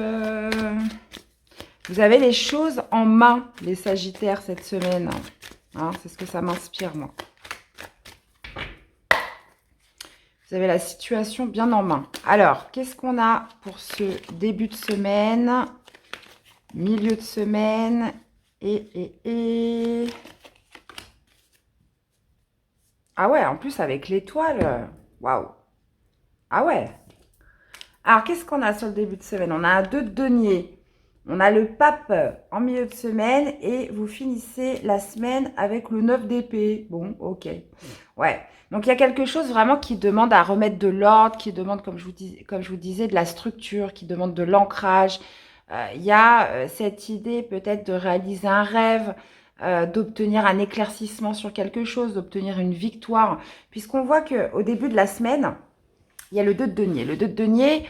Vous avez les choses en main, les Sagittaires, cette semaine. Hein, c'est ce que ça m'inspire, moi. Vous avez la situation bien en main. Alors, qu'est-ce qu'on a pour ce début de semaine ? Milieu de semaine et... Ah ouais, en plus avec l'étoile, waouh. Ah ouais. Alors, qu'est-ce qu'on a sur le début de semaine? On a un 2 de denier. On a le pape en milieu de semaine et vous finissez la semaine avec le 9 d'épée. Bon, ok. Ouais. Donc, il y a quelque chose vraiment qui demande à remettre de l'ordre, qui demande, comme je vous disais, de la structure, qui demande de l'ancrage. Il y a cette idée peut-être de réaliser un rêve, d'obtenir un éclaircissement sur quelque chose, d'obtenir une victoire. Puisqu'on voit qu'au début de la semaine, il y a le 2 de denier. Le 2 de denier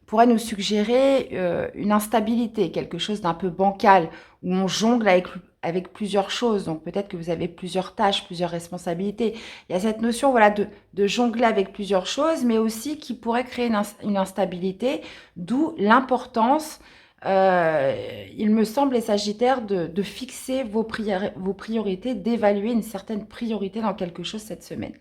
pourrait nous suggérer une instabilité, quelque chose d'un peu bancal, où on jongle avec plusieurs choses. Donc peut-être que vous avez plusieurs tâches, plusieurs responsabilités. Il y a cette notion voilà, de jongler avec plusieurs choses, mais aussi qui pourrait créer une instabilité, d'où l'importance, il me semble, les Sagittaires, de fixer vos priorités, d'évaluer une certaine priorité dans quelque chose cette semaine.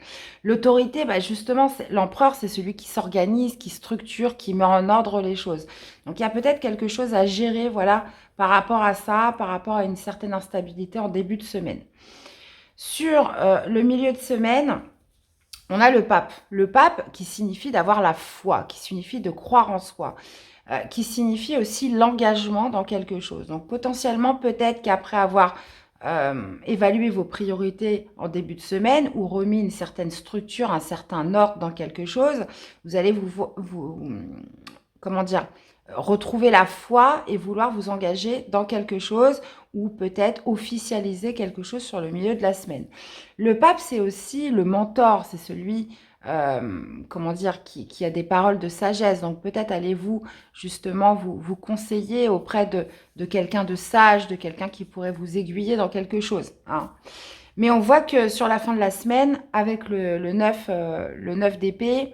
L'autorité, justement, l'empereur, c'est celui qui s'organise, qui structure, qui met en ordre les choses. Donc, il y a peut-être quelque chose à gérer, voilà, par rapport à ça, par rapport à une certaine instabilité en début de semaine. Sur le milieu de semaine, on a le pape. Le pape qui signifie d'avoir la foi, qui signifie de croire en soi, qui signifie aussi l'engagement dans quelque chose. Donc potentiellement, peut-être qu'après avoir évalué vos priorités en début de semaine ou remis une certaine structure, un certain ordre dans quelque chose, vous allez comment dire, retrouver la foi et vouloir vous engager dans quelque chose ou peut-être officialiser quelque chose sur le milieu de la semaine. Le pape, c'est aussi le mentor, c'est celui, comment dire, qui a des paroles de sagesse. Donc peut-être allez-vous justement vous conseiller auprès de quelqu'un de sage, de quelqu'un qui pourrait vous aiguiller dans quelque chose. Hein. Mais on voit que sur la fin de la semaine, avec le 9 d'épée,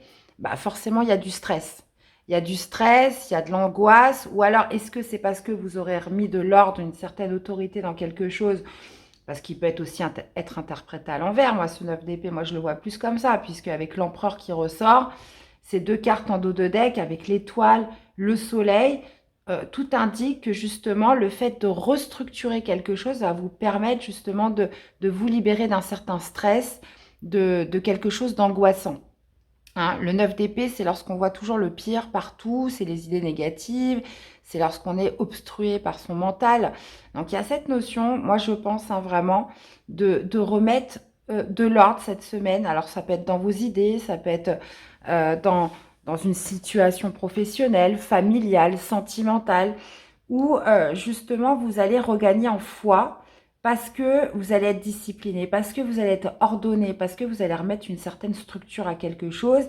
forcément il y a du stress. il y a du stress, il y a de l'angoisse, ou alors est-ce que c'est parce que vous aurez remis de l'ordre, une certaine autorité dans quelque chose, parce qu'il peut être aussi être interprété à l'envers. Moi, ce 9 d'épée, moi je le vois plus comme ça, puisque avec l'empereur qui ressort, ces deux cartes en dos de deck, avec l'étoile, le soleil, tout indique que justement le fait de restructurer quelque chose va vous permettre justement de vous libérer d'un certain stress, de quelque chose d'angoissant. Hein, le 9 d'épée, c'est lorsqu'on voit toujours le pire partout, c'est les idées négatives, c'est lorsqu'on est obstrué par son mental. Donc il y a cette notion, moi je pense hein, vraiment, de remettre de l'ordre cette semaine. Alors ça peut être dans vos idées, ça peut être dans une situation professionnelle, familiale, sentimentale, où justement vous allez regagner en foi parce que vous allez être discipliné, parce que vous allez être ordonné, parce que vous allez remettre une certaine structure à quelque chose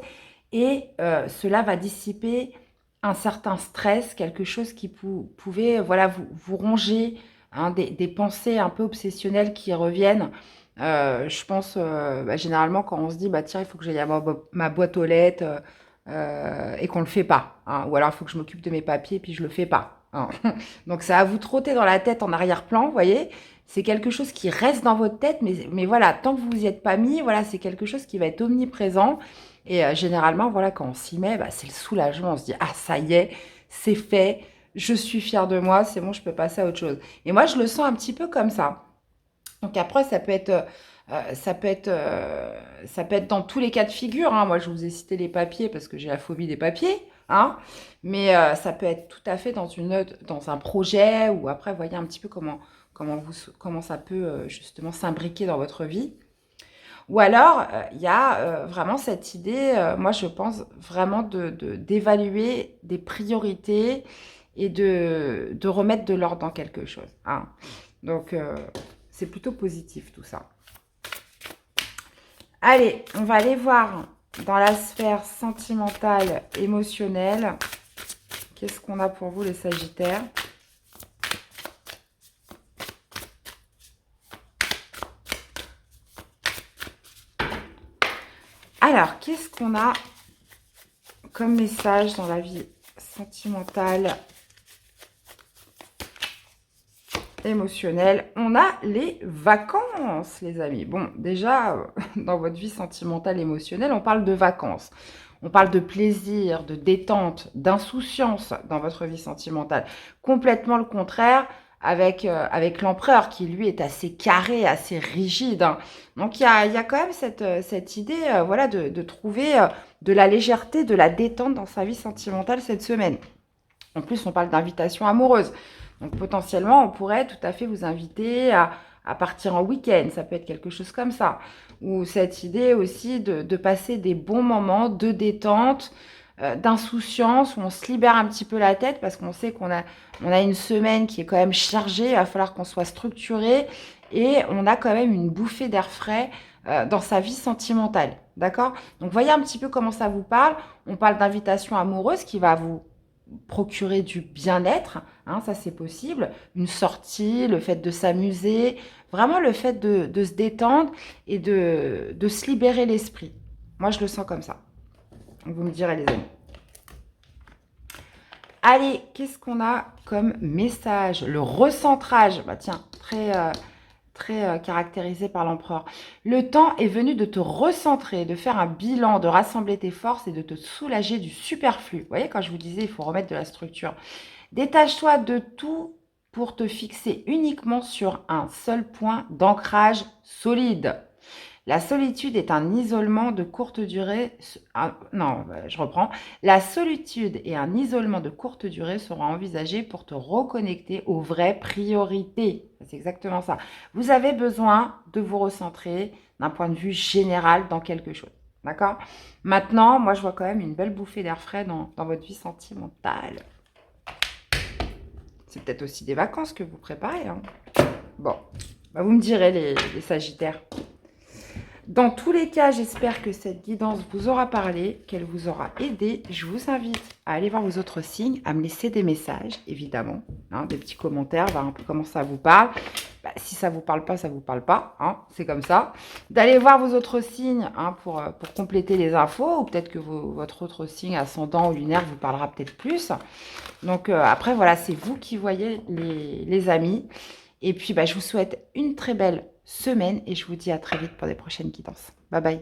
et cela va dissiper un certain stress, quelque chose qui pouvait voilà, vous ronger, hein, des pensées un peu obsessionnelles qui reviennent. Je pense généralement quand on se dit bah tiens il faut que j'aille à ma boîte aux lettres et qu'on le fait pas, hein, ou alors il faut que je m'occupe de mes papiers et puis je le fais pas, hein. Donc ça va vous trotter dans la tête en arrière-plan, vous voyez. C'est quelque chose qui reste dans votre tête, mais voilà, tant que vous vous y êtes pas mis, voilà, c'est quelque chose qui va être omniprésent. Et généralement, voilà, quand on s'y met, bah, c'est le soulagement. On se dit, ah, ça y est, c'est fait, je suis fière de moi, c'est bon, je peux passer à autre chose. Et moi, je le sens un petit peu comme ça. Donc après, ça peut être dans tous les cas de figure, hein. Moi, je vous ai cité les papiers parce que j'ai la phobie des papiers, hein. Mais ça peut être tout à fait dans un projet ou après, voyez un petit peu comment ça peut justement s'imbriquer dans votre vie. Ou alors, il y a vraiment cette idée, moi je pense vraiment d'évaluer des priorités et de remettre de l'ordre dans quelque chose, hein. Donc, c'est plutôt positif tout ça. Allez, on va aller voir dans la sphère sentimentale, émotionnelle. Qu'est-ce qu'on a pour vous les Sagittaires ? Alors, qu'est-ce qu'on a comme message dans la vie sentimentale, émotionnelle? On a les vacances, les amis. Bon, déjà, dans votre vie sentimentale, émotionnelle, on parle de vacances. On parle de plaisir, de détente, d'insouciance dans votre vie sentimentale. Complètement le contraire avec l'empereur qui, lui, est assez carré, assez rigide, hein. Donc, il y a quand même cette idée voilà, de trouver de la légèreté, de la détente dans sa vie sentimentale cette semaine. En plus, on parle d'invitation amoureuse. Donc, potentiellement, on pourrait tout à fait vous inviter à partir en week-end. Ça peut être quelque chose comme ça. Ou cette idée aussi de passer des bons moments de détente, d'insouciance, où on se libère un petit peu la tête parce qu'on sait on a une semaine qui est quand même chargée. Il va falloir qu'on soit structuré et on a quand même une bouffée d'air frais dans sa vie sentimentale. D'accord? Donc, voyez un petit peu comment ça vous parle. On parle d'invitation amoureuse qui va vous procurer du bien-être, hein, ça c'est possible, une sortie, le fait de s'amuser, vraiment le fait de se détendre et de se libérer l'esprit. Moi je le sens comme ça. Vous me direz les amis. Allez, qu'est-ce qu'on a comme message? Le recentrage, bah tiens, très caractérisé par l'empereur. Le temps est venu de te recentrer, de faire un bilan, de rassembler tes forces et de te soulager du superflu. Vous voyez, quand je vous disais, il faut remettre de la structure. Détache-toi de tout pour te fixer uniquement sur un seul point d'ancrage solide. La solitude est un isolement de courte durée. Non, je reprends. La solitude et un isolement de courte durée seront envisagés pour te reconnecter aux vraies priorités. C'est exactement ça. Vous avez besoin de vous recentrer d'un point de vue général dans quelque chose. D'accord? Maintenant, moi, je vois quand même une belle bouffée d'air frais dans votre vie sentimentale. C'est peut-être aussi des vacances que vous préparez, hein. Bon, bah vous me direz les Sagittaires. Dans tous les cas, j'espère que cette guidance vous aura parlé, qu'elle vous aura aidé. Je vous invite à aller voir vos autres signes, à me laisser des messages, évidemment, hein, des petits commentaires, voir un peu comment ça vous parle. Bah, si ça ne vous parle pas, ça ne vous parle pas, hein, c'est comme ça. D'aller voir vos autres signes hein, pour compléter les infos, ou peut-être que votre autre signe ascendant ou lunaire vous parlera peut-être plus. Donc après, voilà, c'est vous qui voyez les amis. Et puis, bah, je vous souhaite une très belle semaine et je vous dis à très vite pour des prochaines guidances. Bye bye.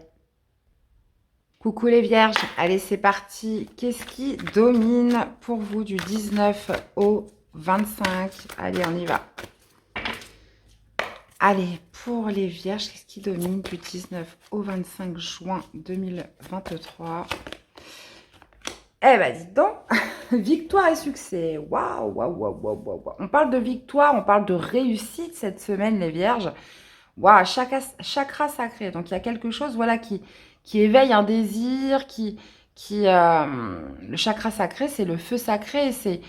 Coucou les vierges, allez c'est parti. Qu'est-ce qui domine pour vous du 19 au 25? Allez, on y va. Allez, pour les vierges, qu'est-ce qui domine du 19 au 25 juin 2023? Eh ben, dites donc, victoire et succès. Waouh, waouh, waouh, waouh, waouh. On parle de victoire, on parle de réussite cette semaine, les vierges. Waouh, chakra sacré. Donc, il y a quelque chose, voilà, qui éveille un désir, le chakra sacré, c'est le feu sacré, c'est,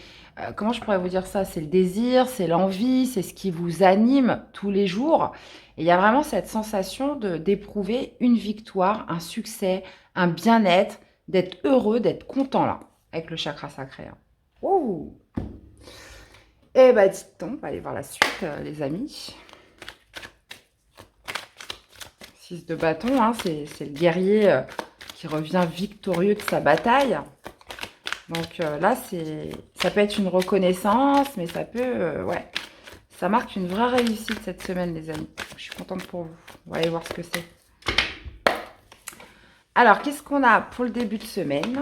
comment je pourrais vous dire ça? C'est le désir, c'est l'envie, c'est ce qui vous anime tous les jours. Et il y a vraiment cette sensation d'éprouver une victoire, un succès, un bien-être, d'être heureux, d'être content là, avec le chakra sacré. Hein. Oh. Eh ben, dites donc, on va aller voir la suite, les amis. 6 de bâton, hein, c'est le guerrier qui revient victorieux de sa bataille. Donc là, ça peut être une reconnaissance, mais ça peut, ouais, ça marque une vraie réussite cette semaine, les amis. Je suis contente pour vous. On va aller voir ce que c'est. Alors, qu'est-ce qu'on a pour le début de semaine?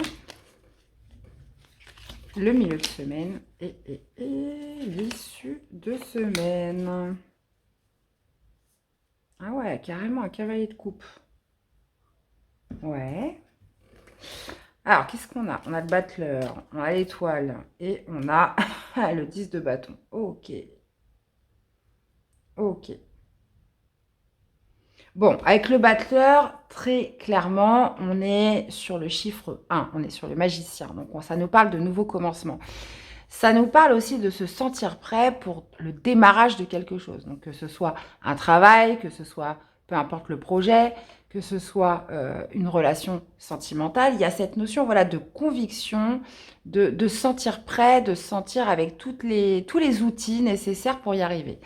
Le milieu de semaine et l'issue de semaine. Ah ouais, carrément un cavalier de coupe. Ouais. Alors, qu'est-ce qu'on a? On a le battleur, on a l'étoile et on a le 10 de bâton. Ok. Ok. Bon, avec le battleur, très clairement, on est sur le chiffre 1. On est sur le magicien. Donc, ça nous parle de nouveaux commencements. Ça nous parle aussi de se sentir prêt pour le démarrage de quelque chose. Donc, que ce soit un travail, que ce soit, peu importe le projet, que ce soit une relation sentimentale, il y a cette notion voilà, de conviction, de se sentir prêt, de se sentir avec tous les outils nécessaires pour y arriver.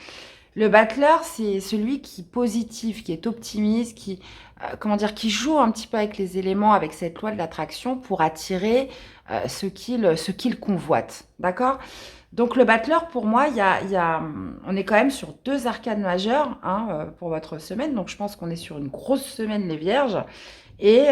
Le battleur, c'est celui qui est positif, qui est optimiste, qui joue un petit peu avec les éléments, avec cette loi de l'attraction pour attirer ce qu'il convoite. D'accord? Donc le battleur, pour moi, on est quand même sur 2 arcanes majeures hein, pour votre semaine. Donc je pense qu'on est sur une grosse semaine, les vierges. Et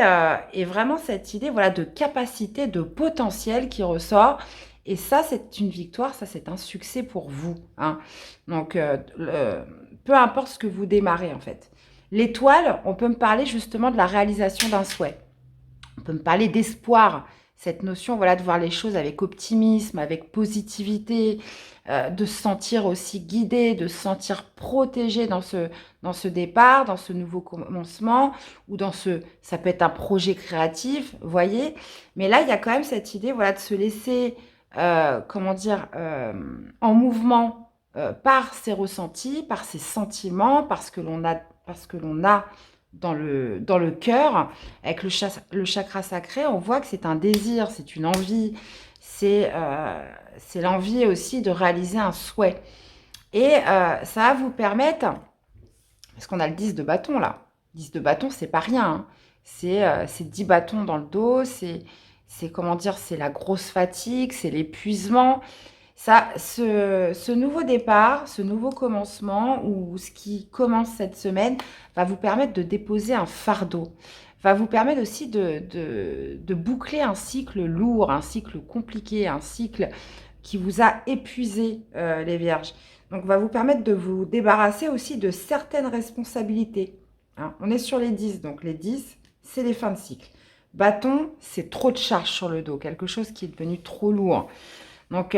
vraiment cette idée voilà, de capacité, de potentiel qui ressort. Et ça, c'est une victoire, ça, c'est un succès pour vous. Hein. Donc, peu importe ce que vous démarrez, en fait. L'étoile, on peut me parler justement de la réalisation d'un souhait. On peut me parler d'espoir, cette notion voilà, de voir les choses avec optimisme, avec positivité, de se sentir aussi guidé, de se sentir protégé dans ce départ, dans ce nouveau commencement, ou ça peut être un projet créatif, vous voyez. Mais là, il y a quand même cette idée voilà, de se laisser en mouvement par ses ressentis, par ses sentiments, parce que l'on a dans le cœur, avec le chakra sacré, on voit que c'est un désir, c'est une envie, c'est l'envie aussi de réaliser un souhait. Et ça va vous permettre, parce qu'on a le 10 de bâton là, 10 de bâton, c'est pas rien, hein. C'est 10 bâtons dans le dos, c'est la grosse fatigue, c'est l'épuisement. Ce nouveau départ, ce nouveau commencement, ou ce qui commence cette semaine, va vous permettre de déposer un fardeau, va vous permettre aussi de boucler un cycle lourd, un cycle compliqué, un cycle qui vous a épuisé, les vierges. Donc, va vous permettre de vous débarrasser aussi de certaines responsabilités. Hein. On est sur les 10, donc les 10, c'est les fins de cycle. Bâton, c'est trop de charge sur le dos, quelque chose qui est devenu trop lourd. Donc,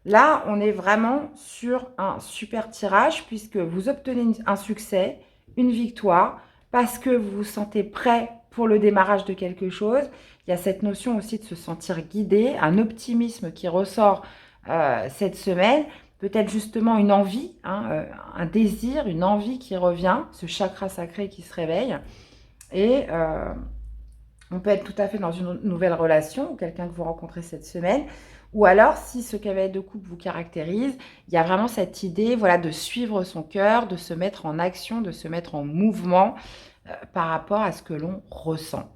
là, on est vraiment sur un super tirage puisque vous obtenez un succès, une victoire, parce que vous vous sentez prêt pour le démarrage de quelque chose. Il y a cette notion aussi de se sentir guidé, un optimisme qui ressort cette semaine, peut-être justement une envie, hein, un désir, une envie qui revient, ce chakra sacré qui se réveille. Et on peut être tout à fait dans une nouvelle relation ou quelqu'un que vous rencontrez cette semaine. Ou alors, si ce cavalier de coupe vous caractérise, il y a vraiment cette idée, voilà, de suivre son cœur, de se mettre en action, de se mettre en mouvement par rapport à ce que l'on ressent.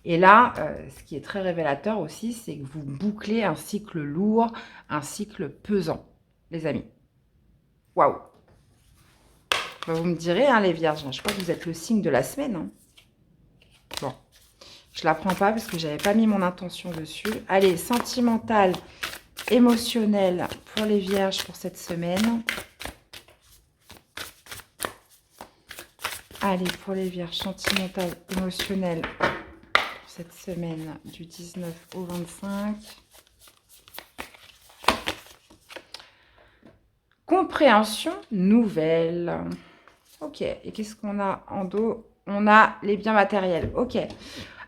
Et là, ce qui est très révélateur aussi, c'est que vous bouclez un cycle lourd, un cycle pesant, les amis. Waouh! Bah, vous me direz, hein, les vierges, je crois que vous êtes le signe de la semaine. Hein. Bon, je ne la prends pas parce que je n'avais pas mis mon intention dessus. Allez, sentimental, émotionnel pour les vierges pour cette semaine. Allez, pour les vierges, sentimental, émotionnel pour cette semaine du 19 au 25. Compréhension nouvelle. Ok, et qu'est-ce qu'on a en dos? On a les biens matériels. Ok.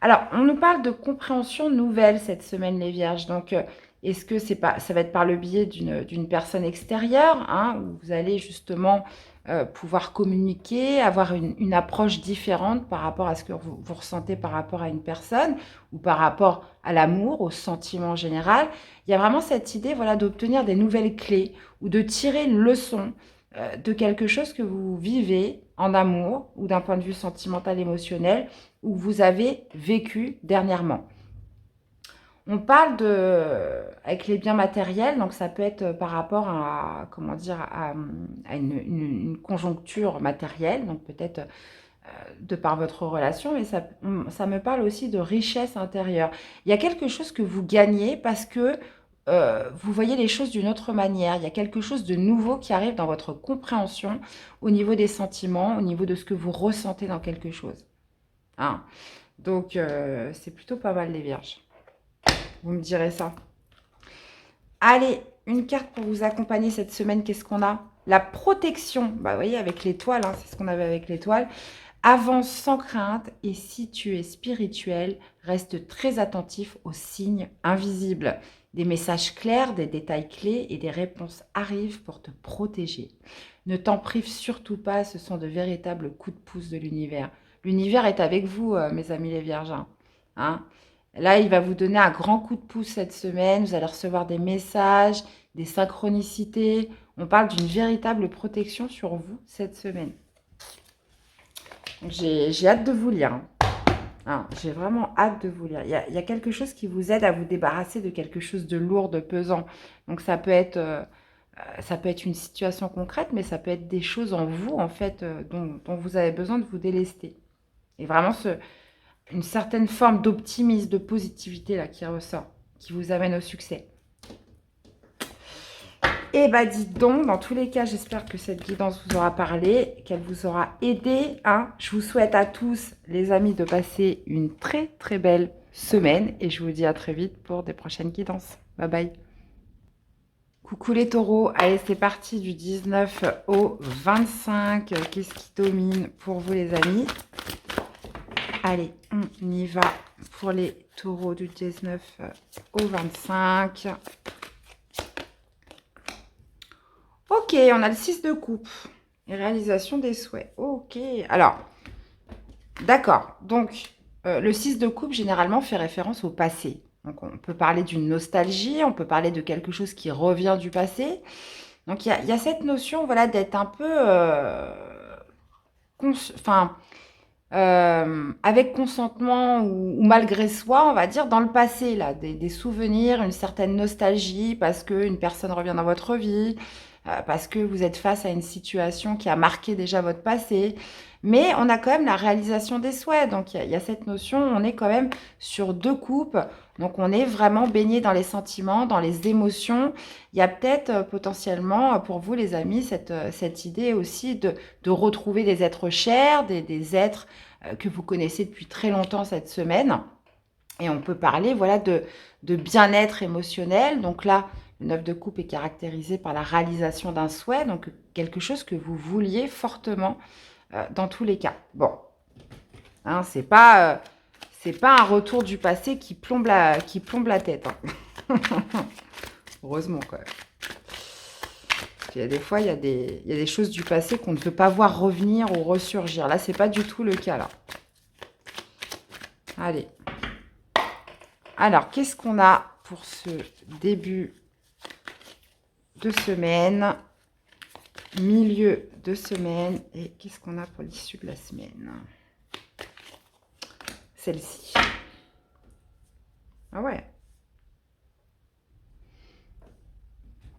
Alors, on nous parle de compréhension nouvelle cette semaine, les vierges. Donc, est-ce que ça va être par le biais d'une personne extérieure, hein, où vous allez justement pouvoir communiquer, avoir une approche différente par rapport à ce que vous ressentez par rapport à une personne ou par rapport à l'amour, au sentiment général. Il y a vraiment cette idée, voilà, d'obtenir des nouvelles clés ou de tirer une leçon de quelque chose que vous vivez en amour ou d'un point de vue sentimental, émotionnel, ou vous avez vécu dernièrement. On parle avec les biens matériels, donc ça peut être par rapport à, comment dire, à une conjoncture matérielle, donc peut-être de par votre relation, mais ça me parle aussi de richesse intérieure. Il y a quelque chose que vous gagnez parce que vous voyez les choses d'une autre manière. Il y a quelque chose de nouveau qui arrive dans votre compréhension au niveau des sentiments, au niveau de ce que vous ressentez dans quelque chose. Hein. Donc, c'est plutôt pas mal les vierges. Vous me direz ça. Allez, une carte pour vous accompagner cette semaine. Qu'est-ce qu'on a? La protection. Bah, vous voyez, avec l'étoile, hein, c'est ce qu'on avait avec l'étoile. Avance sans crainte et si tu es spirituel, reste très attentif aux signes invisibles. Des messages clairs, des détails clés et des réponses arrivent pour te protéger. Ne t'en prive surtout pas, ce sont de véritables coups de pouce de l'univers. L'univers est avec vous, mes amis les vierges. Hein. Là, il va vous donner un grand coup de pouce cette semaine. Vous allez recevoir des messages, des synchronicités. On parle d'une véritable protection sur vous cette semaine. J'ai hâte de vous lire. Hein, j'ai vraiment hâte de vous lire. Il y a quelque chose qui vous aide à vous débarrasser de quelque chose de lourd, de pesant. Donc ça peut être une situation concrète, mais ça peut être des choses en vous, en fait, dont vous avez besoin de vous délester. Et vraiment une certaine forme d'optimisme, de positivité là qui ressort, qui vous amène au succès. Et bah dites donc, dans tous les cas, j'espère que cette guidance vous aura parlé, qu'elle vous aura aidé. Hein. Je vous souhaite à tous, les amis, de passer une très très belle semaine et je vous dis à très vite pour des prochaines guidances. Bye bye. Coucou les taureaux, allez c'est parti du 19 au 25. Qu'est-ce qui domine pour vous les amis? Allez, on y va pour les taureaux du 19 au 25. Ok, on a le 6 de coupe et réalisation des souhaits. Ok, alors, d'accord. Donc, le 6 de coupe, généralement, fait référence au passé. Donc, on peut parler d'une nostalgie, on peut parler de quelque chose qui revient du passé. Donc, il y a cette notion, voilà, d'être un peu... avec consentement ou malgré soi, on va dire, dans le passé, là, des souvenirs, une certaine nostalgie parce qu'une personne revient dans votre vie, parce que vous êtes face à une situation qui a marqué déjà votre passé. Mais on a quand même la réalisation des souhaits. Donc, il y a cette notion, on est quand même sur deux coupes. Donc, on est vraiment baigné dans les sentiments, dans les émotions. Il y a peut-être potentiellement, pour vous les amis, cette idée aussi de retrouver des êtres chers, des êtres que vous connaissez depuis très longtemps cette semaine. Et on peut parler voilà, de bien-être émotionnel. Donc là, le 9 de coupe est caractérisé par la réalisation d'un souhait, donc quelque chose que vous vouliez fortement dans tous les cas. Bon, hein, c'est pas un retour du passé qui plombe la tête. Hein. Heureusement, quand même. Il y a des fois, il y a des choses du passé qu'on ne peut pas voir revenir ou ressurgir. Là, c'est pas du tout le cas, là. Allez. Alors, qu'est-ce qu'on a pour ce début de semaine, milieu de semaine et qu'est-ce qu'on a pour l'issue de la semaine? Celle-ci. Ah ouais.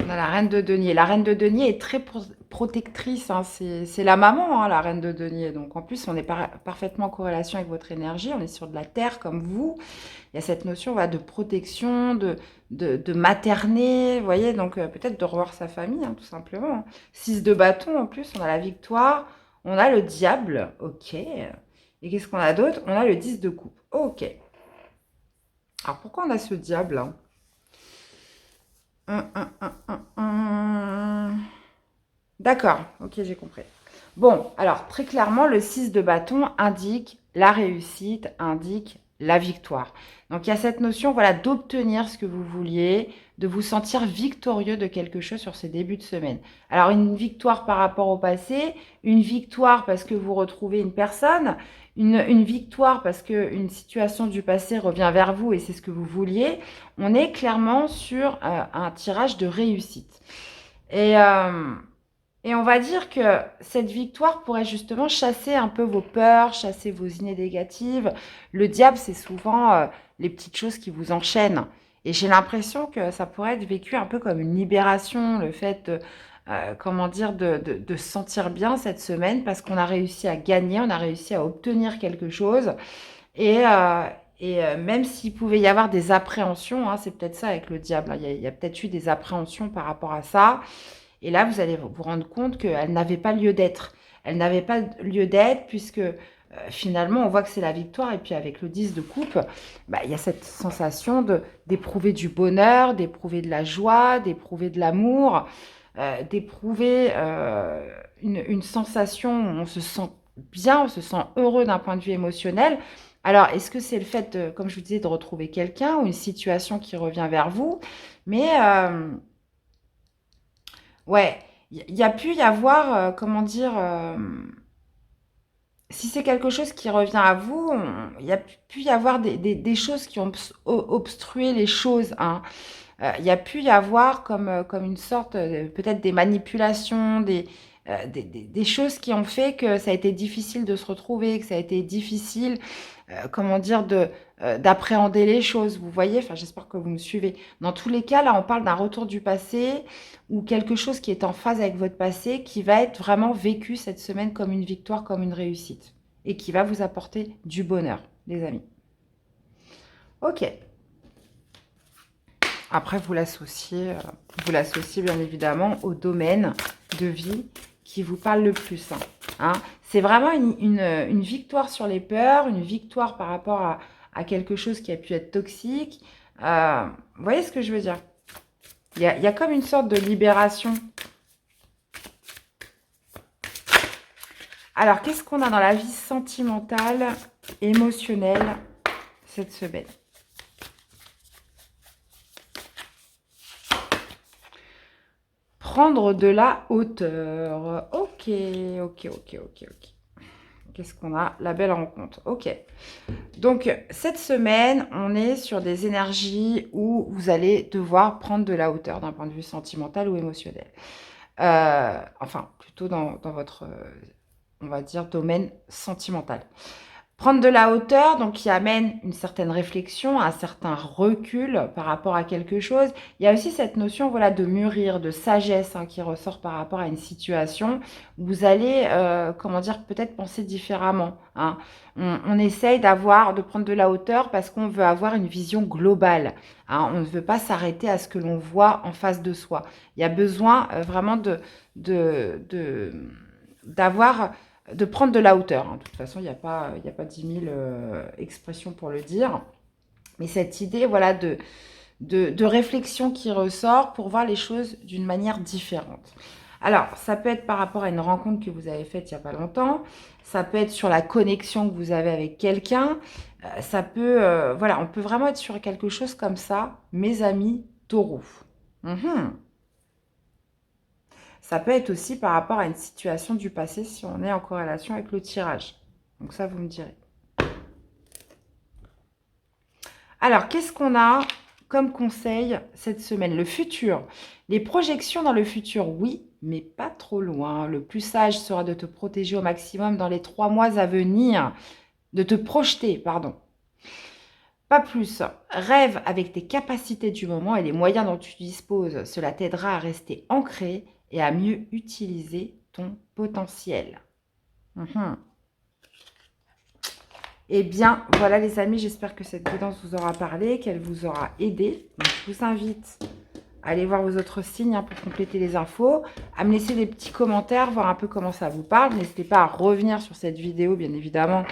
On a la reine de denier. La reine de denier est très protectrice. Hein. C'est la maman, hein, la reine de denier. Donc en plus, on est parfaitement en corrélation avec votre énergie. On est sur de la terre comme vous. Il y a cette notion voilà, de protection, de materner. Vous voyez, donc peut-être de revoir sa famille, hein, tout simplement. 6 de bâton en plus. On a la victoire. On a le diable. Ok. Et qu'est-ce qu'on a d'autre? On a le 10 de coupe. Ok. Alors pourquoi on a ce diable hein? D'accord, ok, j'ai compris. Bon, alors très clairement, le 6 de bâton indique la réussite, indique la victoire. Donc il y a cette notion voilà, d'obtenir ce que vous vouliez, de vous sentir victorieux de quelque chose sur ces débuts de semaine. Alors une victoire par rapport au passé, une victoire parce que vous retrouvez une personne, une victoire parce qu'une situation du passé revient vers vous et c'est ce que vous vouliez. On est clairement sur un tirage de réussite. Et on va dire que cette victoire pourrait justement chasser un peu vos peurs, chasser vos idées négatives. Le diable, c'est souvent les petites choses qui vous enchaînent. Et j'ai l'impression que ça pourrait être vécu un peu comme une libération, le fait de, comment dire, de se sentir bien cette semaine parce qu'on a réussi à gagner, on a réussi à obtenir quelque chose. Et même s'il pouvait y avoir des appréhensions, hein, c'est peut-être ça avec le diable, hein, il y a peut-être eu des appréhensions par rapport à ça. Et là, vous allez vous rendre compte qu'elle n'avait pas lieu d'être. Elle n'avait pas lieu d'être puisque finalement, on voit que c'est la victoire. Et puis avec le 10 de coupe, bah, il y a cette sensation d'éprouver du bonheur, d'éprouver de la joie, d'éprouver de l'amour, d'éprouver une sensation où on se sent bien, on se sent heureux d'un point de vue émotionnel. Alors, est-ce que c'est le fait, comme je vous disais, de retrouver quelqu'un ou une situation qui revient vers vous? Mais ouais, il y a pu y avoir, comment dire, si c'est quelque chose qui revient à vous, il y a pu y avoir des choses qui ont obstrué les choses. Hein. Il y a pu y avoir comme une sorte, peut-être des manipulations, des choses qui ont fait que ça a été difficile de se retrouver, que ça a été difficile, comment dire, d'appréhender les choses. Vous voyez, enfin, j'espère que vous me suivez. Dans tous les cas, là, on parle d'un retour du passé ou quelque chose qui est en phase avec votre passé qui va être vraiment vécu cette semaine comme une victoire, comme une réussite et qui va vous apporter du bonheur, les amis. Ok. Après, vous l'associez bien évidemment au domaine de vie qui vous parle le plus. Hein. C'est vraiment une victoire sur les peurs, une victoire par rapport à quelque chose qui a pu être toxique. Vous voyez ce que je veux dire? Il y a comme une sorte de libération. Alors, qu'est-ce qu'on a dans la vie sentimentale, émotionnelle cette semaine? Prendre de la hauteur. Ok, ok, ok, ok, ok. Qu'est-ce qu'on a? La belle rencontre. Ok. Donc, cette semaine, on est sur des énergies où vous allez devoir prendre de la hauteur d'un point de vue sentimental ou émotionnel. Enfin, plutôt dans votre, on va dire, domaine sentimental. Prendre de la hauteur, donc qui amène une certaine réflexion, un certain recul par rapport à quelque chose. Il y a aussi cette notion voilà, de mûrir, de sagesse hein, qui ressort par rapport à une situation où vous allez, comment dire, peut-être penser différemment. Hein. On essaye de prendre de la hauteur parce qu'on veut avoir une vision globale. Hein. On ne veut pas s'arrêter à ce que l'on voit en face de soi. Il y a besoin vraiment d'avoir de prendre de la hauteur. Hein. De toute façon, il n'y a pas 10 000 expressions pour le dire. Mais cette idée voilà, de réflexion qui ressort pour voir les choses d'une manière différente. Alors, ça peut être par rapport à une rencontre que vous avez faite il n'y a pas longtemps. Ça peut être sur la connexion que vous avez avec quelqu'un. Ça peut, voilà, on peut vraiment être sur quelque chose comme ça. Mes amis taureaux. Ça peut être aussi par rapport à une situation du passé si on est en corrélation avec le tirage. Donc ça, vous me direz. Alors, qu'est-ce qu'on a comme conseil cette semaine? Le futur. Les projections dans le futur, oui, mais pas trop loin. Le plus sage sera de te protéger au maximum dans les 3 mois à venir. De te projeter, pardon. Pas plus. Rêve avec tes capacités du moment et les moyens dont tu disposes. Cela t'aidera à rester ancré et à mieux utiliser ton potentiel. Mhm. Eh bien, voilà les amis, j'espère que cette guidance vous aura parlé, qu'elle vous aura aidé. Donc, je vous invite à aller voir vos autres signes hein, pour compléter les infos, à me laisser des petits commentaires, voir un peu comment ça vous parle. N'hésitez pas à revenir sur cette vidéo, bien évidemment,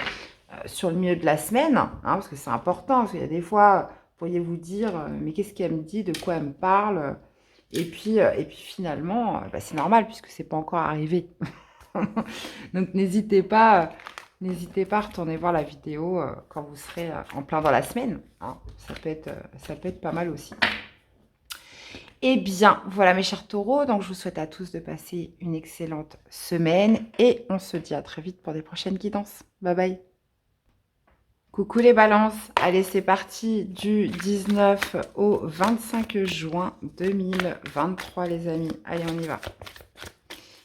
sur le milieu de la semaine, hein, parce que c'est important, parce qu'il y a des fois, vous pourriez vous dire, mais qu'est-ce qu'elle me dit, de quoi elle me parle et puis finalement, bah, c'est normal, puisque c'est pas encore arrivé. Donc n'hésitez pas à retourner voir la vidéo quand vous serez en plein dans la semaine. Hein. Ça peut être pas mal aussi. Eh bien, voilà mes chers taureaux. Donc, je vous souhaite à tous de passer une excellente semaine. Et on se dit à très vite pour des prochaines guidances. Bye bye. Coucou les balances. Allez, c'est parti du 19 au 25 juin 2023 les amis. Allez, on y va.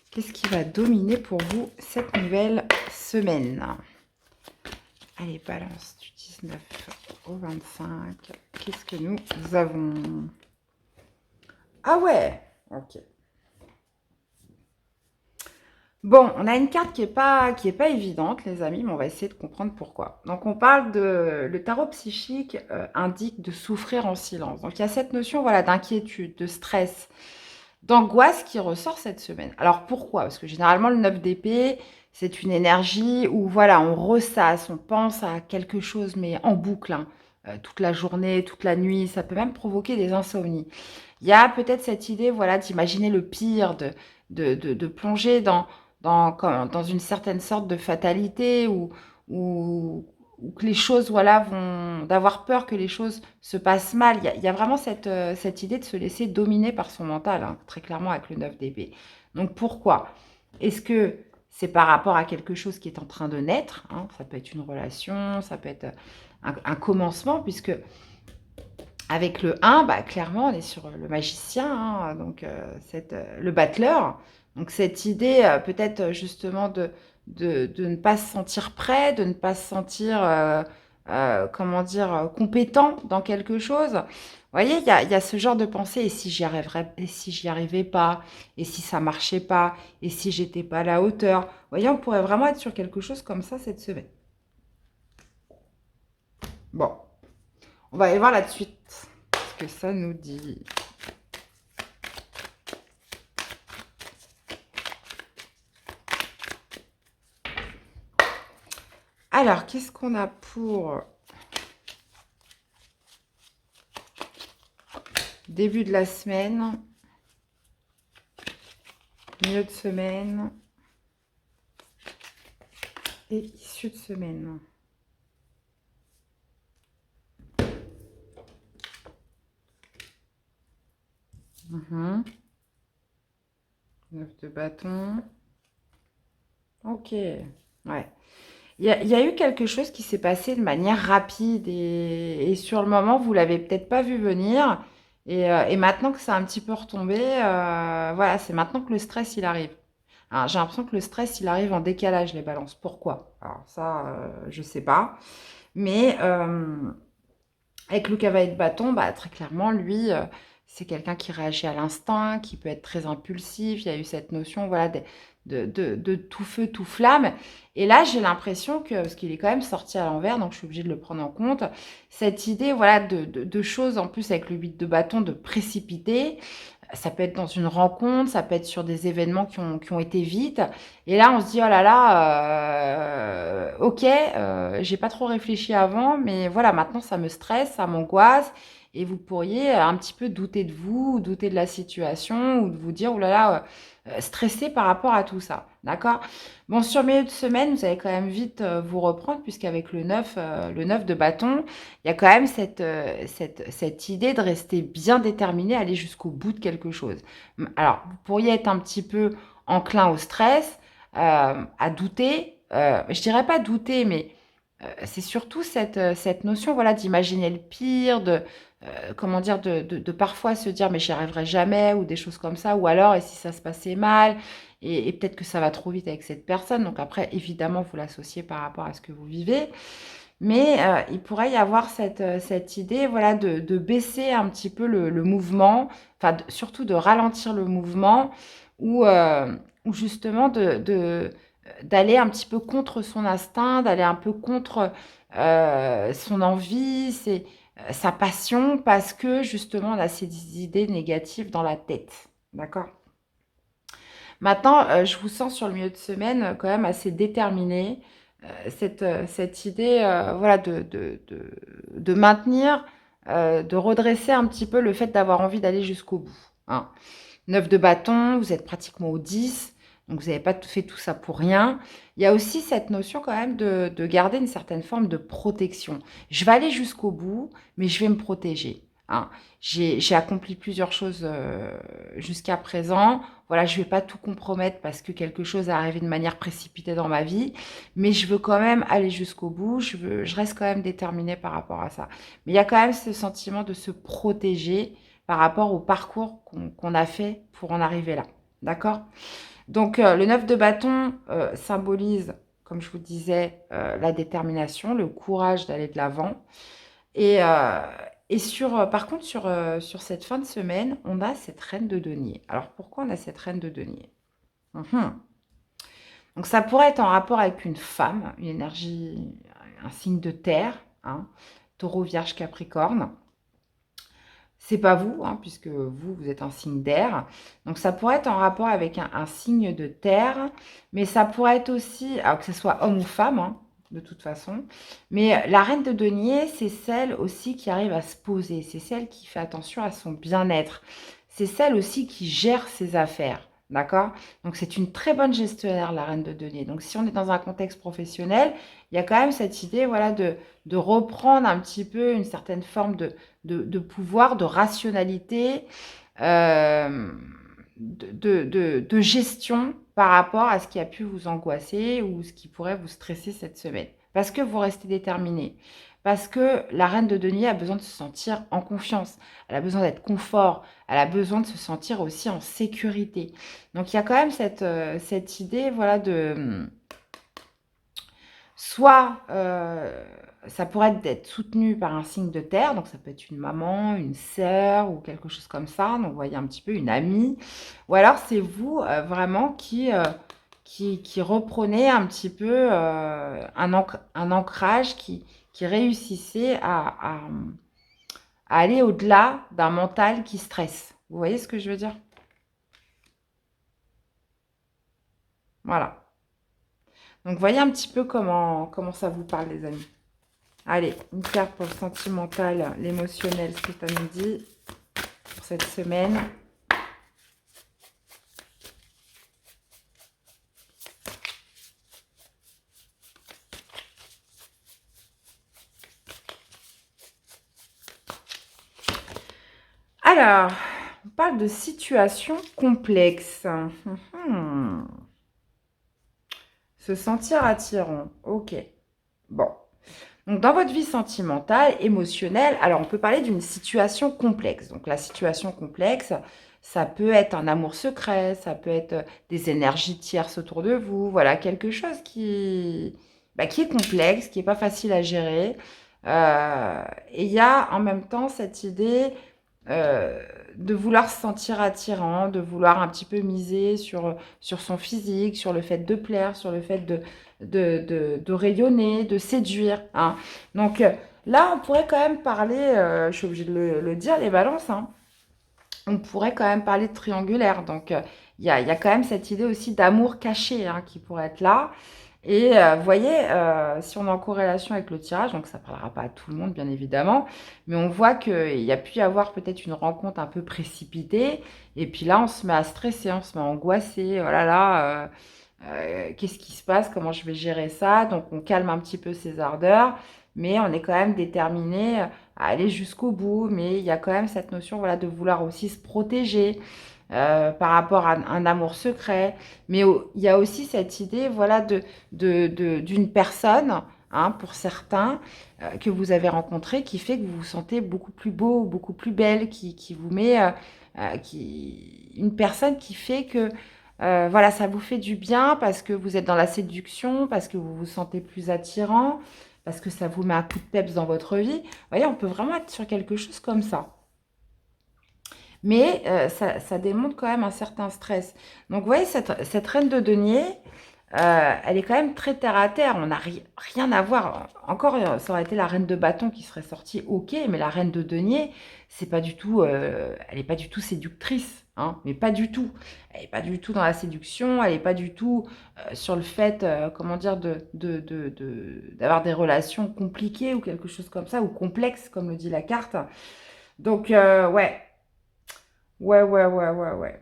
Qu'est-ce qui va dominer pour vous cette nouvelle semaine? Allez, balance du 19 au 25. Qu'est-ce que nous avons? Ah ouais, ok. Bon, on a une carte qui est pas évidente, les amis, mais on va essayer de comprendre pourquoi. Donc, on parle de... Le tarot psychique indique de souffrir en silence. Donc, il y a cette notion, voilà, d'inquiétude, de stress, d'angoisse qui ressort cette semaine. Alors, pourquoi? Parce que généralement, le 9 d'épée, c'est une énergie où, voilà, on ressasse, on pense à quelque chose, mais en boucle, hein, toute la journée, toute la nuit. Ça peut même provoquer des insomnies. Il y a peut-être cette idée, voilà, d'imaginer le pire, de plonger dans une certaine sorte de fatalité ou que les choses, voilà, d'avoir peur que les choses se passent mal. Il y a vraiment cette idée de se laisser dominer par son mental, hein, très clairement avec le 9 d'épée. Donc pourquoi? Est-ce que c'est par rapport à quelque chose qui est en train de naître, hein, ça peut être une relation, ça peut être un commencement, puisque avec le 1, bah, clairement, on est sur le magicien, hein, donc le battleur. Donc cette idée, peut-être justement de ne pas se sentir prêt, de ne pas se sentir, comment dire, compétent dans quelque chose. Vous voyez, il y a ce genre de pensée, et si j'y arriverais, et si j'y arrivais pas, et si ça marchait pas, et si j'étais pas à la hauteur. Vous voyez, on pourrait vraiment être sur quelque chose comme ça cette semaine. Bon, on va aller voir la suite ce que ça nous dit. Alors, qu'est-ce qu'on a pour début de la semaine, milieu de semaine et issue de semaine? Mhm. 9 de bâton. Ok, ouais. Il y a eu quelque chose qui s'est passé de manière rapide et sur le moment, vous l'avez peut-être pas vu venir. Et maintenant que c'est un petit peu retombé, voilà, c'est maintenant que le stress, il arrive. Alors, j'ai l'impression que le stress, il arrive en décalage, les balances. Pourquoi? Alors ça, je sais pas. Mais avec le cavalier de bâton, bah, très clairement, lui, c'est quelqu'un qui réagit à l'instinct, qui peut être très impulsif. Il y a eu cette notion, voilà, de tout feu, tout flamme. Et là, j'ai l'impression que, parce qu'il est quand même sorti à l'envers, donc je suis obligée de le prendre en compte, cette idée, voilà, de choses, en plus avec le 8 de bâton, de précipiter. Ça peut être dans une rencontre, ça peut être sur des événements qui ont été vite. Et là, on se dit, oh là là, ok, j'ai pas trop réfléchi avant, mais voilà, maintenant ça me stresse, ça m'angoisse. Et vous pourriez un petit peu douter de vous, douter de la situation, ou de vous dire, oh là là, stressé par rapport à tout ça. D'accord? Bon, sur milieu de semaine, vous allez quand même vite vous reprendre, puisqu'avec le 9 de bâton, il y a quand même cette idée de rester bien déterminé, aller jusqu'au bout de quelque chose. Alors, vous pourriez être un petit peu enclin au stress, à douter. Je dirais pas douter, mais c'est surtout cette notion, voilà, d'imaginer le pire, comment dire, de parfois se dire: «Mais j'y arriverai jamais» ou des choses comme ça, ou alors: «Et si ça se passait mal?» Et peut-être que ça va trop vite avec cette personne. Donc après, évidemment, vous l'associez par rapport à ce que vous vivez. Mais il pourrait y avoir cette idée, voilà, de baisser un petit peu le mouvement, enfin, surtout de ralentir le mouvement ou justement d'aller un petit peu contre son instinct, d'aller un peu contre son envie, sa passion, parce que justement, on a ces idées négatives dans la tête. D'accord? Maintenant, je vous sens sur le milieu de semaine quand même assez déterminé. Cette idée, voilà, de maintenir, de redresser un petit peu le fait d'avoir envie d'aller jusqu'au bout, hein. 9 de bâton, vous êtes pratiquement au 10, donc vous n'avez pas fait tout ça pour rien. Il y a aussi cette notion quand même de garder une certaine forme de protection. Je vais aller jusqu'au bout, mais je vais me protéger, hein. J'ai accompli plusieurs choses jusqu'à présent. Voilà, je ne vais pas tout compromettre parce que quelque chose est arrivé de manière précipitée dans ma vie, mais je veux quand même aller jusqu'au bout. Je reste quand même déterminée par rapport à ça. Mais il y a quand même ce sentiment de se protéger par rapport au parcours qu'on a fait pour en arriver là. D'accord? Donc, le 9 de bâton symbolise, comme je vous disais, la détermination, le courage d'aller de l'avant. Et, euh, par contre, sur cette fin de semaine, on a cette reine de denier. Alors, pourquoi on a cette reine de denier? Donc, ça pourrait être en rapport avec une femme, une énergie, un signe de terre, hein, taureau, vierge, capricorne. C'est pas vous, hein, puisque vous êtes un signe d'air. Donc ça pourrait être en rapport avec un signe de terre, mais ça pourrait être aussi, alors que ce soit homme ou femme, hein, de toute façon. Mais la reine de denier, c'est celle aussi qui arrive à se poser, c'est celle qui fait attention à son bien-être, c'est celle aussi qui gère ses affaires. D'accord? Donc c'est une très bonne gestionnaire, la reine de denier. Donc si on est dans un contexte professionnel, il y a quand même cette idée, voilà, de reprendre un petit peu une certaine forme de pouvoir, de rationalité, euh, de gestion par rapport à ce qui a pu vous angoisser ou ce qui pourrait vous stresser cette semaine. Parce que vous restez déterminé. Parce que la reine de denier a besoin de se sentir en confiance. Elle a besoin d'être confort. Elle a besoin de se sentir aussi en sécurité. Donc il y a quand même cette idée, voilà, soit ça pourrait être d'être soutenu par un signe de terre, donc ça peut être une maman, une sœur ou quelque chose comme ça, donc vous voyez un petit peu une amie, ou alors c'est vous vraiment qui reprenez un petit peu un ancrage qui réussissait à aller au-delà d'un mental qui stresse. Vous voyez ce que je veux dire? Voilà. Donc voyez un petit peu comment ça vous parle, les amis. Allez, une carte pour le sentimental, l'émotionnel, ce que ça nous dit pour cette semaine. Alors, on parle de situation complexe. Se sentir attirant. Ok. Bon. Donc, dans votre vie sentimentale, émotionnelle, alors on peut parler d'une situation complexe. Donc, la situation complexe, ça peut être un amour secret, ça peut être des énergies tierces autour de vous. Voilà, quelque chose qui est complexe, qui n'est pas facile à gérer. Et il y a en même temps cette idée euh, de vouloir se sentir attirant, de vouloir un petit peu miser sur son physique, sur le fait de plaire, sur le fait de rayonner, de séduire, hein. Donc là, on pourrait quand même parler, je suis obligée de le dire, les balances, hein, on pourrait quand même parler de triangulaire. Donc il y a quand même cette idée aussi d'amour caché, hein, qui pourrait être là. Et vous voyez, si on est en corrélation avec le tirage, donc ça ne parlera pas à tout le monde, bien évidemment, mais on voit qu'il y a pu y avoir peut-être une rencontre un peu précipitée, et puis là, on se met à stresser, on se met à angoisser, oh là là, qu'est-ce qui se passe, comment je vais gérer ça? Donc on calme un petit peu ses ardeurs, mais on est quand même déterminé à aller jusqu'au bout, mais il y a quand même cette notion, voilà, de vouloir aussi se protéger, par rapport à un amour secret. Mais il y a aussi cette idée, voilà, d'une personne hein, pour certains, que vous avez rencontrés, qui fait que vous vous sentez beaucoup plus beau, beaucoup plus belle, qui vous met... une personne qui fait que voilà, ça vous fait du bien parce que vous êtes dans la séduction, parce que vous vous sentez plus attirant, parce que ça vous met un coup de peps dans votre vie. Vous voyez, on peut vraiment être sur quelque chose comme ça. Mais ça démontre quand même un certain stress. Donc, vous voyez, cette reine de denier, elle est quand même très terre à terre. On n'a rien à voir. Encore, ça aurait été la reine de bâton qui serait sortie, ok, mais la reine de denier, c'est pas du tout, elle n'est pas du tout séductrice, hein, mais pas du tout. Elle n'est pas du tout dans la séduction, elle n'est pas du tout sur le fait, comment dire, d'avoir des relations compliquées ou quelque chose comme ça, ou complexes, comme le dit la carte. Donc, ouais. Ouais.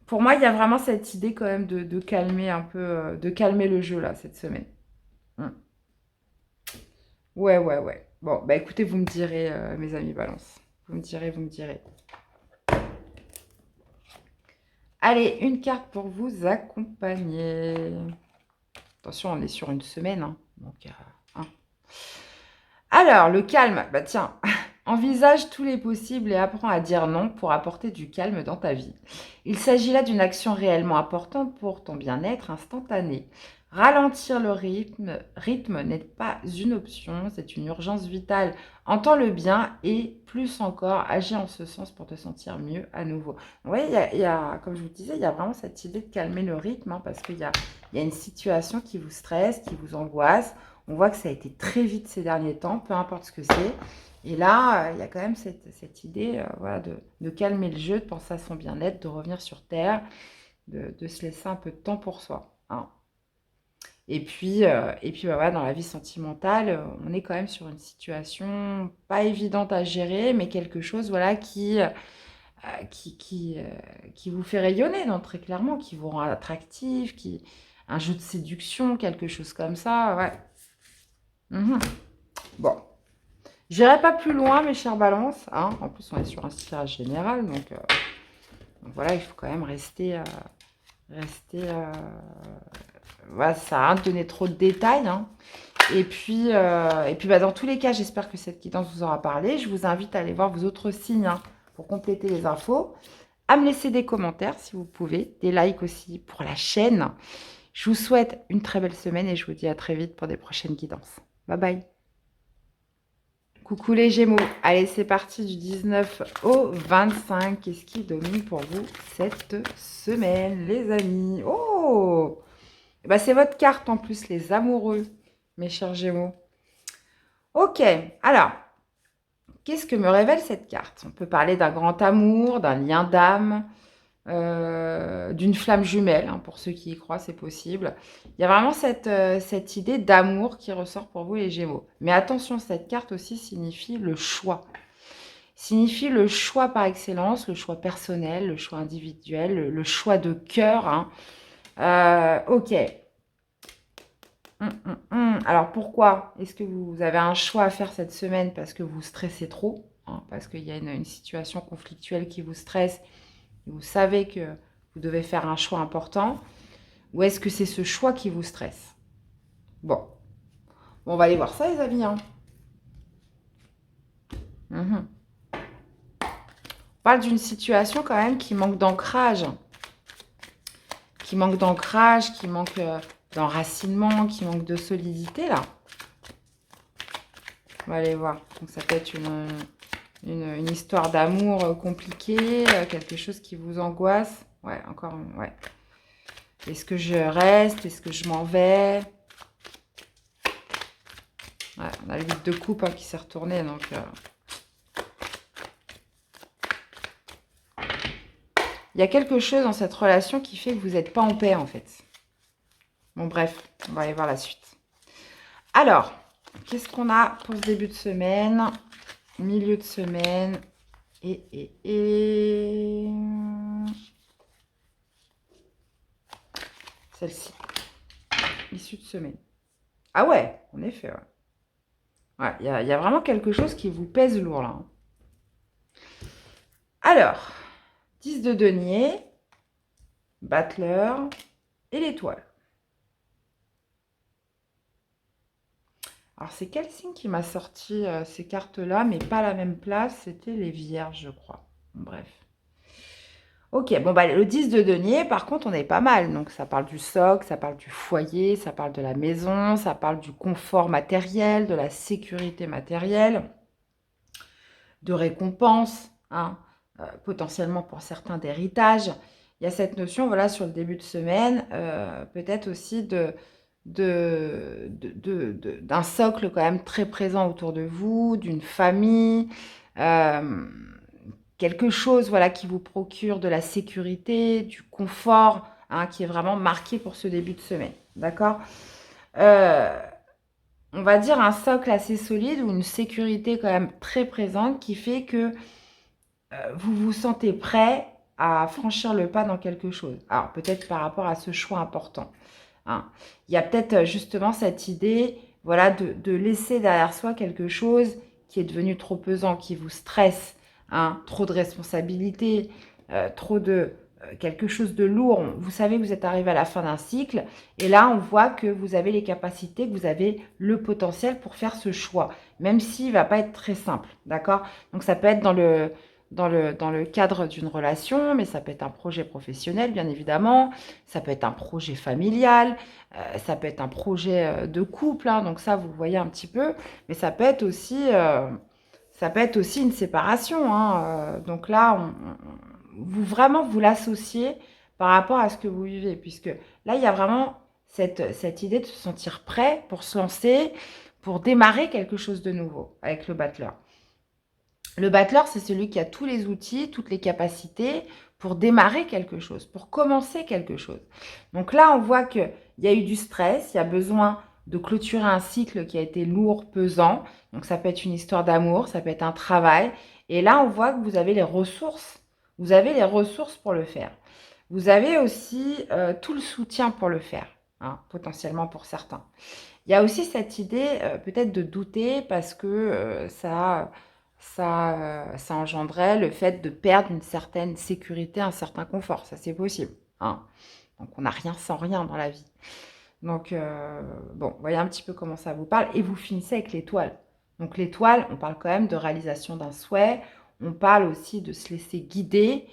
Pour moi, il y a vraiment cette idée quand même de calmer un peu, de calmer le jeu là, cette semaine. Mm. Ouais. Bon, bah écoutez, vous me direz, mes amis balance. Vous me direz. Allez, une carte pour vous accompagner. Attention, on est sur une semaine, hein. Donc, hein. Alors, le calme, bah tiens, envisage tous les possibles et apprends à dire non pour apporter du calme dans ta vie. Il s'agit là d'une action réellement importante pour ton bien-être instantané. Ralentir le rythme n'est pas une option, c'est une urgence vitale. Entends-le bien et plus encore, agis en ce sens pour te sentir mieux à nouveau. Oui, comme je vous disais, il y a vraiment cette idée de calmer le rythme, hein, parce qu'il y a une situation qui vous stresse, qui vous angoisse. On voit que ça a été très vite ces derniers temps, peu importe ce que c'est. Et là, il y a quand même cette idée voilà, de calmer le jeu, de penser à son bien-être, de revenir sur Terre, de se laisser un peu de temps pour soi, hein. Et puis bah, voilà, dans la vie sentimentale, on est quand même sur une situation pas évidente à gérer, mais quelque chose voilà, qui vous fait rayonner, donc, très clairement, qui vous rend attractif, un jeu de séduction, quelque chose comme ça. Ouais. Mhm. Bon, j'irai pas plus loin, mes chers balances, hein. En plus, on est sur un tirage général, donc voilà, il faut quand même rester. Voilà, ça sert à rien de donner trop de détails, hein. Et puis bah, dans tous les cas, j'espère que cette guidance vous aura parlé. Je vous invite à aller voir vos autres signes, hein, pour compléter les infos, à me laisser des commentaires si vous pouvez, des likes aussi pour la chaîne. Je vous souhaite une très belle semaine et je vous dis à très vite pour des prochaines guidances. Bye bye. Coucou les Gémeaux. Allez, c'est parti du 19 au 25. Qu'est-ce qui domine pour vous cette semaine, les amis? Oh! Eh ben, c'est votre carte en plus, les amoureux, mes chers Gémeaux. Ok, alors, qu'est-ce que me révèle cette carte? On peut parler d'un grand amour, d'un lien d'âme, d'une flamme jumelle, hein, pour ceux qui y croient, c'est possible. Il y a vraiment cette idée d'amour qui ressort pour vous les Gémeaux. Mais attention, cette carte aussi signifie le choix. Signifie le choix par excellence, le choix personnel, le choix individuel, le choix de cœur, hein. Ok. Alors pourquoi est-ce que vous avez un choix à faire cette semaine parce que vous stressez trop, hein, parce qu'il y a une situation conflictuelle qui vous stresse et vous savez que vous devez faire un choix important, ou est-ce que c'est ce choix qui vous stresse? Bon, on va aller voir ça les amis, hein. On parle d'une situation quand même qui manque d'ancrage, qui manque d'enracinement, qui manque de solidité là. On va aller voir. Donc ça peut être une histoire d'amour compliquée, quelque chose qui vous angoisse. Ouais, encore, ouais. Est-ce que je reste? Est-ce que je m'en vais? Ouais, on a le 8 de coupe, hein, qui s'est retourné, donc... Il y a quelque chose dans cette relation qui fait que vous n'êtes pas en paix, en fait. Bon, bref, on va aller voir la suite. Alors, qu'est-ce qu'on a pour ce début de semaine, milieu de semaine et... celle-ci, issue de semaine. Ah ouais, en effet, ouais. Ouais, il y a vraiment quelque chose qui vous pèse lourd, là, hein. Alors, 10 de denier, battleur et l'étoile. Alors, c'est quel signe qui m'a sorti ces cartes-là, mais pas à la même place? C'était les vierges, je crois. Bref. Ok, bon, bah, le 10 de denier, par contre, on est pas mal. Donc, ça parle du socle, ça parle du foyer, ça parle de la maison, ça parle du confort matériel, de la sécurité matérielle, de récompense, hein, potentiellement pour certains d'héritage. Il y a cette notion, voilà, sur le début de semaine, peut-être aussi d'un socle quand même très présent autour de vous, d'une famille, euh, quelque chose, voilà, qui vous procure de la sécurité, du confort, hein, qui est vraiment marqué pour ce début de semaine, d'accord? Euh, on va dire un socle assez solide ou une sécurité quand même très présente qui fait que vous vous sentez prêt à franchir le pas dans quelque chose. Alors, peut-être par rapport à ce choix important, hein. Il y a peut-être justement cette idée, voilà, de laisser derrière soi quelque chose qui est devenu trop pesant, qui vous stresse, hein, trop de responsabilités, trop de quelque chose de lourd. Vous savez que vous êtes arrivé à la fin d'un cycle et là, on voit que vous avez les capacités, que vous avez le potentiel pour faire ce choix, même s'il ne va pas être très simple, d'accord? Donc, ça peut être dans le cadre d'une relation, mais ça peut être un projet professionnel, bien évidemment, ça peut être un projet familial, ça peut être un projet de couple, hein, donc ça, vous voyez un petit peu, mais ça peut être aussi une séparation, hein, donc là, vous vraiment vous l'associez par rapport à ce que vous vivez, puisque là, il y a vraiment cette idée de se sentir prêt pour se lancer, pour démarrer quelque chose de nouveau avec le battleur. Le battleur, c'est celui qui a tous les outils, toutes les capacités pour démarrer quelque chose, pour commencer quelque chose. Donc là, on voit qu'il y a eu du stress, il y a besoin de clôturer un cycle qui a été lourd, pesant. Donc ça peut être une histoire d'amour, ça peut être un travail. Et là, on voit que vous avez les ressources. Vous avez les ressources pour le faire. Vous avez aussi tout le soutien pour le faire, hein, potentiellement pour certains. Il y a aussi cette idée peut-être de douter parce que ça engendrait le fait de perdre une certaine sécurité, un certain confort. Ça, c'est possible, hein. Donc, on n'a rien sans rien dans la vie. Donc, bon, voyez un petit peu comment ça vous parle. Et vous finissez avec l'étoile. Donc, l'étoile, on parle quand même de réalisation d'un souhait. On parle aussi de se laisser guider,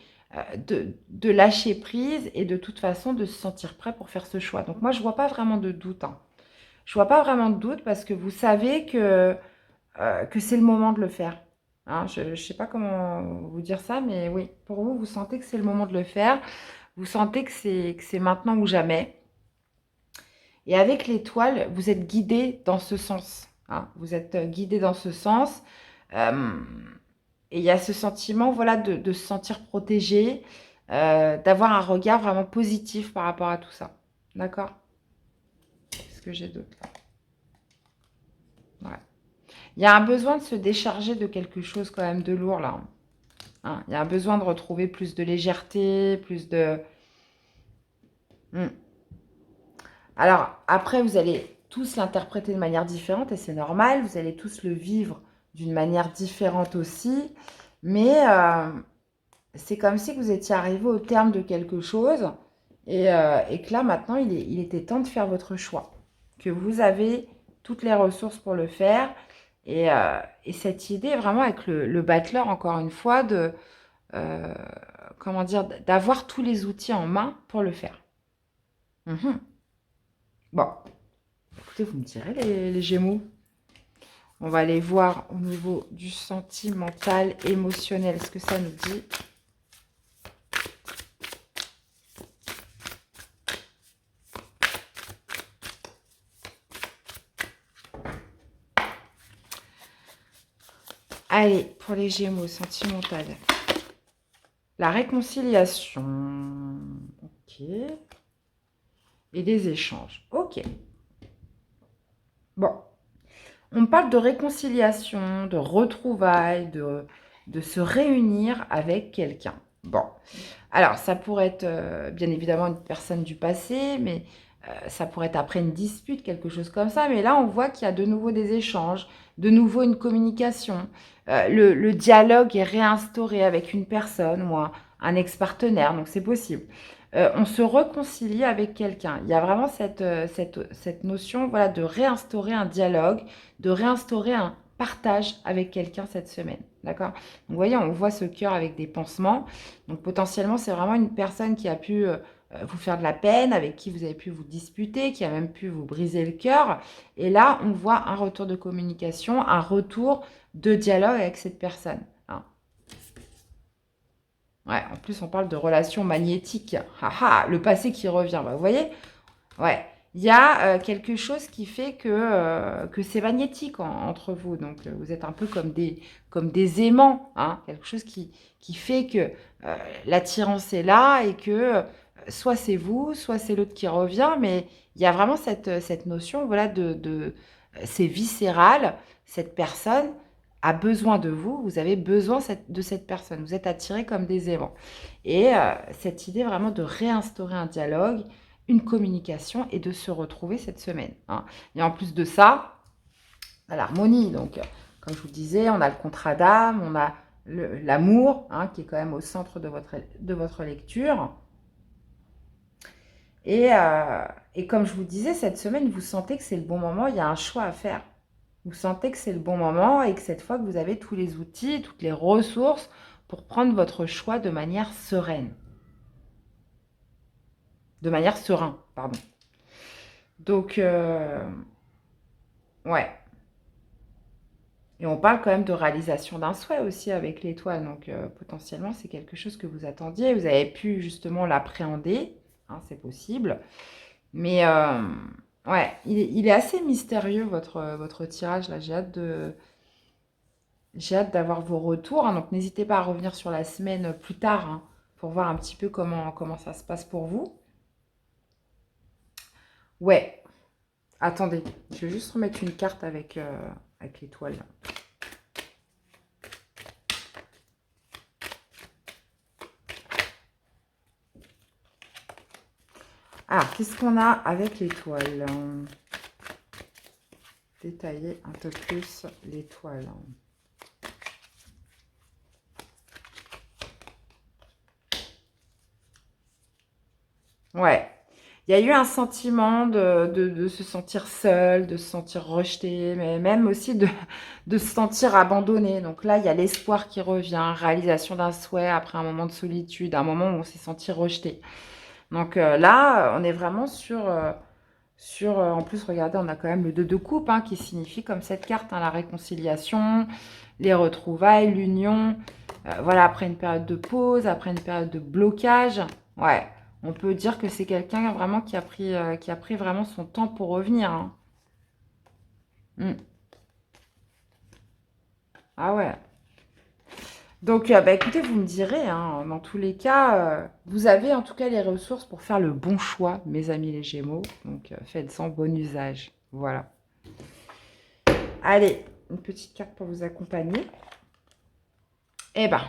de lâcher prise et de toute façon de se sentir prêt pour faire ce choix. Donc, moi, je ne vois pas vraiment de doute, hein. Je vois pas vraiment de doute parce que vous savez que c'est le moment de le faire, hein. Je ne sais pas comment vous dire ça, mais oui, pour vous, vous sentez que c'est le moment de le faire. Vous sentez que c'est maintenant ou jamais. Et avec l'étoile, vous êtes guidé dans ce sens, hein. Vous êtes guidé dans ce sens. Euh, et il y a ce sentiment, voilà, de se sentir protégé, d'avoir un regard vraiment positif par rapport à tout ça. D'accord? Qu'est-ce que j'ai d'autre là? Ouais. Il y a un besoin de se décharger de quelque chose quand même de lourd là, hein. Il y a un besoin de retrouver plus de légèreté, plus de... Hmm. Alors, après, vous allez tous l'interpréter de manière différente et c'est normal. Vous allez tous le vivre d'une manière différente aussi. Mais c'est comme si vous étiez arrivé au terme de quelque chose et que là, maintenant, il était temps de faire votre choix. Que vous avez toutes les ressources pour le faire. Et cette idée, vraiment, avec le battleur, encore une fois, euh, comment dire, d'avoir tous les outils en main pour le faire. Mhm. Bon, écoutez, vous me direz les Gémeaux. On va aller voir au niveau du sentimental, émotionnel, ce que ça nous dit. Allez, pour les Gémeaux, sentimental. La réconciliation. Ok. Et des échanges. Ok. Bon. On parle de réconciliation, de retrouvailles, de se réunir avec quelqu'un. Bon. Alors, ça pourrait être bien évidemment une personne du passé, mais ça pourrait être après une dispute, quelque chose comme ça. Mais là, on voit qu'il y a de nouveau des échanges, de nouveau une communication. Le dialogue est réinstauré avec une personne ou un ex-partenaire, donc c'est possible. on se réconcilie avec quelqu'un. Il y a vraiment cette notion, voilà, de réinstaurer un dialogue, de réinstaurer un partage avec quelqu'un cette semaine. D'accord? Donc, vous voyez, on voit ce cœur avec des pansements. Donc, potentiellement, c'est vraiment une personne qui a pu vous faire de la peine, avec qui vous avez pu vous disputer, qui a même pu vous briser le cœur. Et là, on voit un retour de communication, un retour de dialogue avec cette personne. Hein. Ouais, en plus, on parle de relations magnétiques. Ah, le passé qui revient. Bah, vous voyez? Ouais. Il y a quelque chose qui fait que c'est magnétique entre vous. Donc, vous êtes un peu comme des aimants. Hein, quelque chose qui fait que l'attirance est là et que soit c'est vous, soit c'est l'autre qui revient. Mais il y a vraiment cette notion, voilà, c'est viscéral. Cette personne a besoin de vous. Vous avez besoin de cette personne. Vous êtes attirés comme des aimants. Et cette idée vraiment de réinstaurer un dialogue, une communication et de se retrouver cette semaine. Hein. Et en plus de ça, l'harmonie. Donc, comme je vous disais, on a le contrat d'âme, on a l'amour, hein, qui est quand même au centre de votre lecture. Et comme je vous disais, cette semaine, vous sentez que c'est le bon moment, il y a un choix à faire. Vous sentez que c'est le bon moment et que cette fois que vous avez tous les outils, toutes les ressources pour prendre votre choix de manière sereine. De manière sereine, pardon. Donc, ouais. Et on parle quand même de réalisation d'un souhait aussi avec l'étoile. Donc, potentiellement, c'est quelque chose que vous attendiez. Vous avez pu justement l'appréhender. Hein, c'est possible. Mais, ouais, il est assez mystérieux, votre tirage. Là, j'ai hâte d'avoir vos retours. Hein. Donc, n'hésitez pas à revenir sur la semaine plus tard, hein, pour voir un petit peu comment ça se passe pour vous. Ouais. Attendez, je vais juste remettre une carte avec l'étoile. Alors, qu'est-ce qu'on a avec l'étoile? Détailler un peu plus l'étoile. Ouais. Il y a eu un sentiment de se sentir seul, de se sentir rejeté, mais même aussi de se sentir abandonné. Donc là, il y a l'espoir qui revient, réalisation d'un souhait après un moment de solitude, un moment où on s'est senti rejeté. Donc là, on est vraiment en plus, regardez, on a quand même le 2 de coupe, hein, qui signifie comme cette carte, hein, la réconciliation, les retrouvailles, l'union. Voilà, après une période de pause, après une période de blocage. Ouais, on peut dire que c'est quelqu'un vraiment qui a pris vraiment son temps pour revenir. Hein. Mm. Ah ouais. Donc, bah, écoutez, vous me direz, hein, dans tous les cas, vous avez en tout cas les ressources pour faire le bon choix, mes amis les Gémeaux. Donc, faites-en bon usage. Voilà. Allez, une petite carte pour vous accompagner. Eh ben,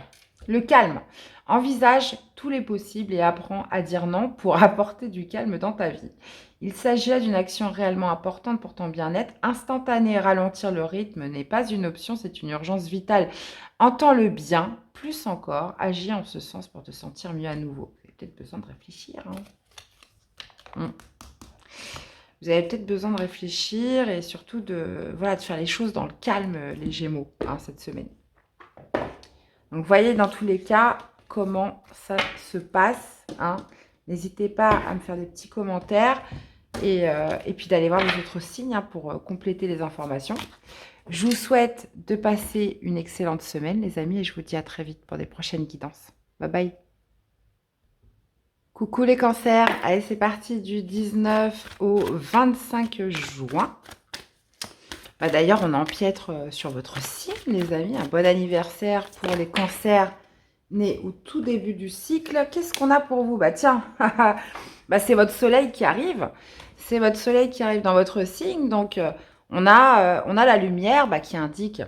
le calme. Envisage tous les possibles et apprends à dire non pour apporter du calme dans ta vie. Il s'agit là d'une action réellement importante pour ton bien-être. Instantané, ralentir le rythme n'est pas une option, c'est une urgence vitale. Entends-le bien, plus encore, agis en ce sens pour te sentir mieux à nouveau. Vous avez peut-être besoin de réfléchir. Hein. Vous avez peut-être besoin de réfléchir et surtout de faire les choses dans le calme, les Gémeaux, hein, cette semaine. Donc, voyez dans tous les cas comment ça se passe. Hein. N'hésitez pas à me faire des petits commentaires et puis d'aller voir les autres signes, hein, pour compléter les informations. Je vous souhaite de passer une excellente semaine, les amis, et je vous dis à très vite pour des prochaines guidances. Bye bye. Coucou les cancers. Allez, c'est parti du 19 au 25 juin. Bah, d'ailleurs, on empiètre sur votre signe, les amis. Un bon anniversaire pour les cancers nés au tout début du cycle. Qu'est-ce qu'on a pour vous? Bah tiens, bah, c'est votre soleil qui arrive. C'est votre soleil qui arrive dans votre signe. Donc, on a la lumière, bah, qui indique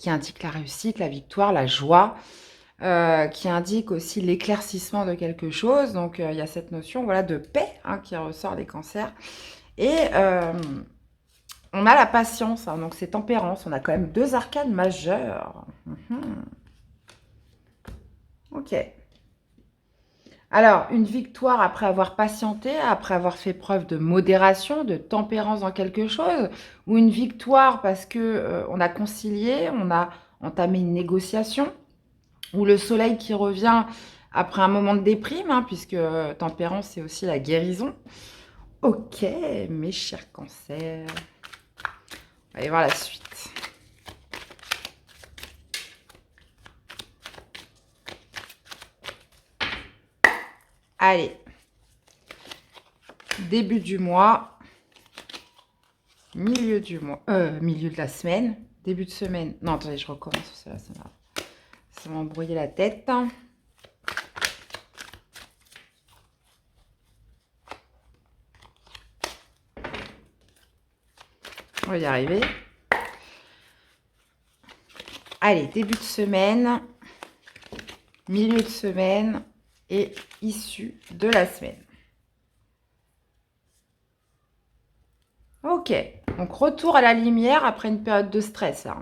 la réussite, la victoire, la joie, qui indique aussi l'éclaircissement de quelque chose. Donc, il y a cette notion, voilà, de paix, hein, qui ressort des cancers. Et on a la patience, hein, donc c'est tempérance. On a quand même 2 arcanes majeures. Ok. Alors, une victoire après avoir patienté, après avoir fait preuve de modération, de tempérance dans quelque chose, ou une victoire parce que on a concilié, on a entamé une négociation, ou le soleil qui revient après un moment de déprime, hein, puisque tempérance, c'est aussi la guérison. Ok, mes chers cancers. Allez voir la suite. Allez. Début du mois. Milieu du mois. Milieu de la semaine. Début de semaine. Non, attendez, je recommence. Ça m'a embrouillé la tête. On va y arriver. Allez, début de semaine, milieu de semaine et issue de la semaine. Ok, donc retour à la lumière après une période de stress là.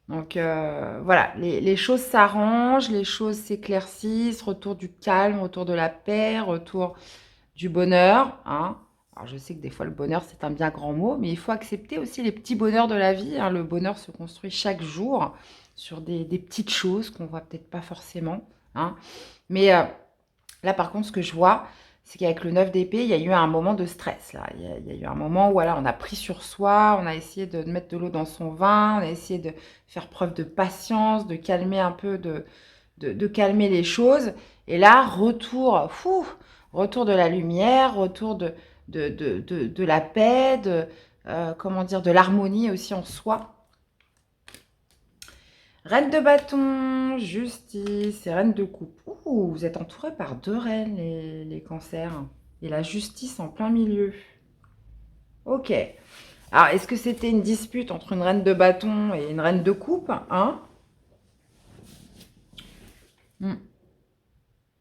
Donc voilà, les choses s'arrangent, les choses s'éclaircissent, retour du calme, retour de la paix, retour du bonheur. Hein. Alors je sais que des fois le bonheur c'est un bien grand mot, mais il faut accepter aussi les petits bonheurs de la vie. Hein. Le bonheur se construit chaque jour sur des petites choses qu'on voit peut-être pas forcément. Hein. Mais là par contre ce que je vois, c'est qu'avec le 9 d'épée, il y a eu un moment de stress. Là. Il y a eu un moment où voilà, on a pris sur soi, on a essayé de mettre de l'eau dans son vin, on a essayé de faire preuve de patience, de calmer un peu, de calmer les choses. Et là, retour de la lumière, retour de la paix, comment dire, de l'harmonie aussi en soi. Reine de bâton, justice et reine de coupe. Ouh, vous êtes entouré par deux reines, les cancers. Et la justice en plein milieu. Ok. Alors, est-ce que c'était une dispute entre une reine de bâton et une reine de coupe, hein?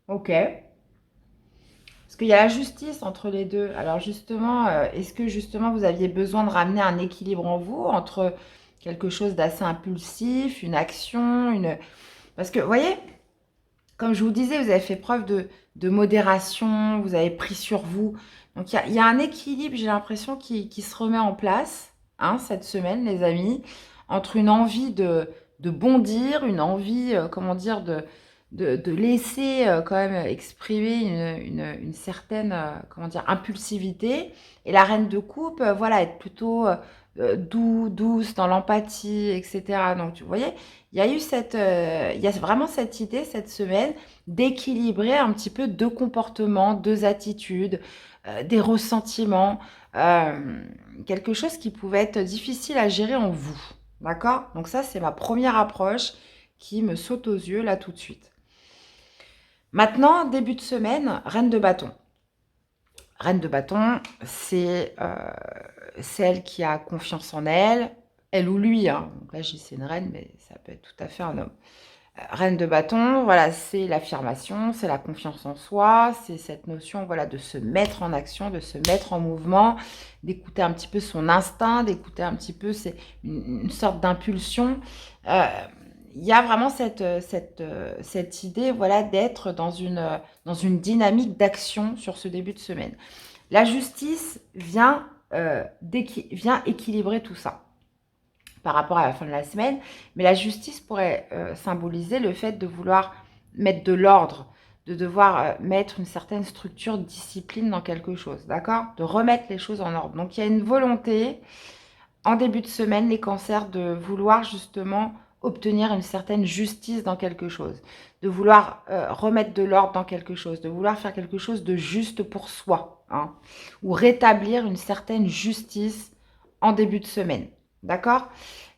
Ok. Parce qu'il y a la justice entre les deux. Alors justement, est-ce que justement vous aviez besoin de ramener un équilibre en vous entre quelque chose d'assez impulsif, une action, une... Parce que, vous voyez, comme je vous disais, vous avez fait preuve de modération, vous avez pris sur vous. Donc il y a un équilibre, j'ai l'impression, qui se remet en place, hein, cette semaine, les amis, entre une envie de bondir, une envie, comment dire, de laisser quand même exprimer une certaine, comment dire, impulsivité. Et la reine de coupe, voilà, être plutôt douce, dans l'empathie, etc. Donc, vous voyez, il y a vraiment cette idée cette semaine d'équilibrer un petit peu deux comportements, deux attitudes, des ressentiments, euh, quelque chose qui pouvait être difficile à gérer en vous. D'accord? Donc ça, c'est ma première approche qui me saute aux yeux là tout de suite. Maintenant, début de semaine, reine de bâton. Reine de bâton, c'est celle qui a confiance en elle, elle ou lui. Hein. Donc là, je dis c'est une reine, mais ça peut être tout à fait un homme. Reine de bâton, voilà, c'est l'affirmation, c'est la confiance en soi, c'est cette notion, voilà, de se mettre en action, de se mettre en mouvement, d'écouter un petit peu son instinct, d'écouter un petit peu une sorte d'impulsion. Euh, il y a vraiment cette idée, voilà, d'être dans une dynamique d'action sur ce début de semaine. La justice vient équilibrer tout ça par rapport à la fin de la semaine, mais la justice pourrait symboliser le fait de vouloir mettre de l'ordre, de devoir mettre une certaine structure, discipline dans quelque chose, d'accord? De remettre les choses en ordre. Donc il y a une volonté en début de semaine, les cancers, de vouloir justement obtenir une certaine justice dans quelque chose, de vouloir remettre de l'ordre dans quelque chose, de vouloir faire quelque chose de juste pour soi, hein, ou rétablir une certaine justice en début de semaine. D'accord?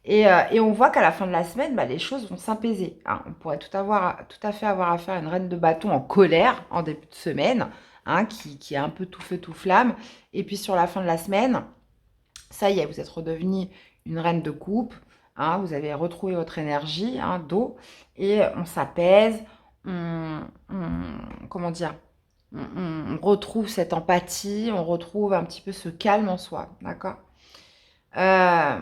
Et on voit qu'à la fin de la semaine, bah, les choses vont s'apaiser. Hein. On pourrait tout à fait avoir affaire à une reine de bâton en colère en début de semaine, hein, qui est un peu tout feu, tout flamme. Et puis sur la fin de la semaine, ça y est, vous êtes redevenu une reine de coupe, hein, vous avez retrouvé votre énergie hein, d'eau, et on s'apaise, comment dire, on retrouve cette empathie, on retrouve un petit peu ce calme en soi, d'accord? euh,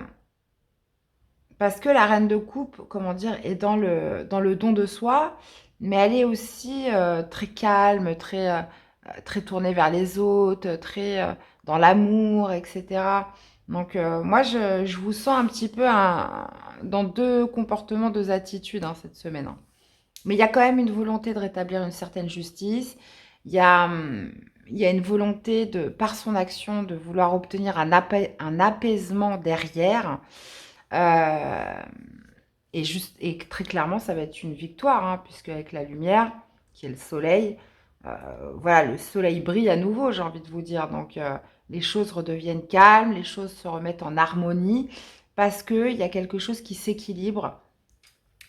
Parce que la reine de coupe, comment dire, est dans le don de soi, mais elle est aussi très calme, très tournée vers les autres, très dans l'amour, etc. Donc, moi, je vous sens un petit peu dans deux comportements, deux attitudes hein, cette semaine, hein. Mais il y a quand même une volonté de rétablir une certaine justice. Il y a, il y a une volonté par son action de vouloir obtenir un apaisement derrière. Euh, et très clairement, ça va être une victoire, hein, puisque avec la lumière, qui est le soleil, voilà, le soleil brille à nouveau, j'ai envie de vous dire. Donc, les choses redeviennent calmes, les choses se remettent en harmonie, parce qu'il y a quelque chose qui s'équilibre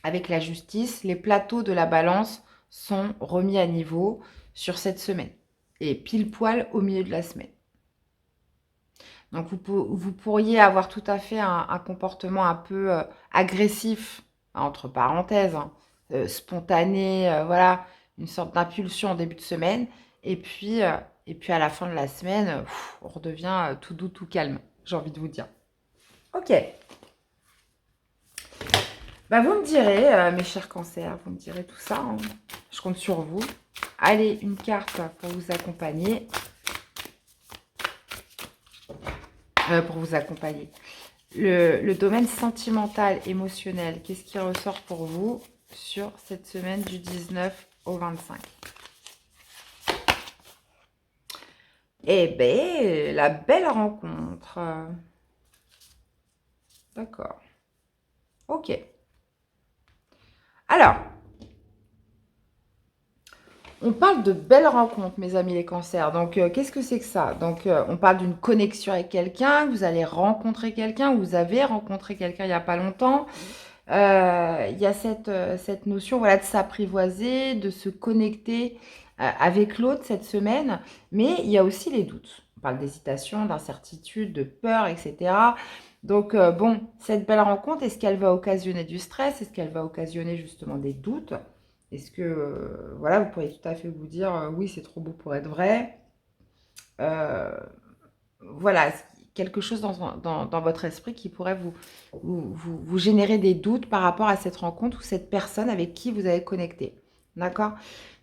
avec la justice. Les plateaux de la balance sont remis à niveau sur cette semaine, et pile poil au milieu de la semaine. Donc, vous pourriez avoir tout à fait un comportement un peu agressif, entre parenthèses, hein, spontané, voilà, une sorte d'impulsion en début de semaine. Et puis à la fin de la semaine, on redevient tout doux, tout calme, j'ai envie de vous dire. Ok. Bah, vous me direz, mes chers cancers, vous me direz tout ça, hein. Je compte sur vous. Allez, une carte pour vous accompagner. Pour vous accompagner. Le domaine sentimental, émotionnel, qu'est-ce qui ressort pour vous sur cette semaine du 19 au 25? Eh bien, la belle rencontre. D'accord. Ok. Alors, on parle de belles rencontres, mes amis les cancers. Donc, qu'est-ce que c'est que ça? Donc, on parle d'une connexion avec quelqu'un, vous allez rencontrer quelqu'un, vous avez rencontré quelqu'un il n'y a pas longtemps. Il y a cette notion voilà, de s'apprivoiser, de se connecter avec l'autre cette semaine, mais il y a aussi les doutes. On parle d'hésitation, d'incertitude, de peur, etc. Donc, bon, cette belle rencontre, est-ce qu'elle va occasionner du stress? Est-ce qu'elle va occasionner justement des doutes? Est-ce que, voilà, vous pourriez tout à fait vous dire, oui, c'est trop beau pour être vrai. Euh, voilà, quelque chose dans votre esprit qui pourrait vous générer des doutes par rapport à cette rencontre ou cette personne avec qui vous avez connecté. D'accord?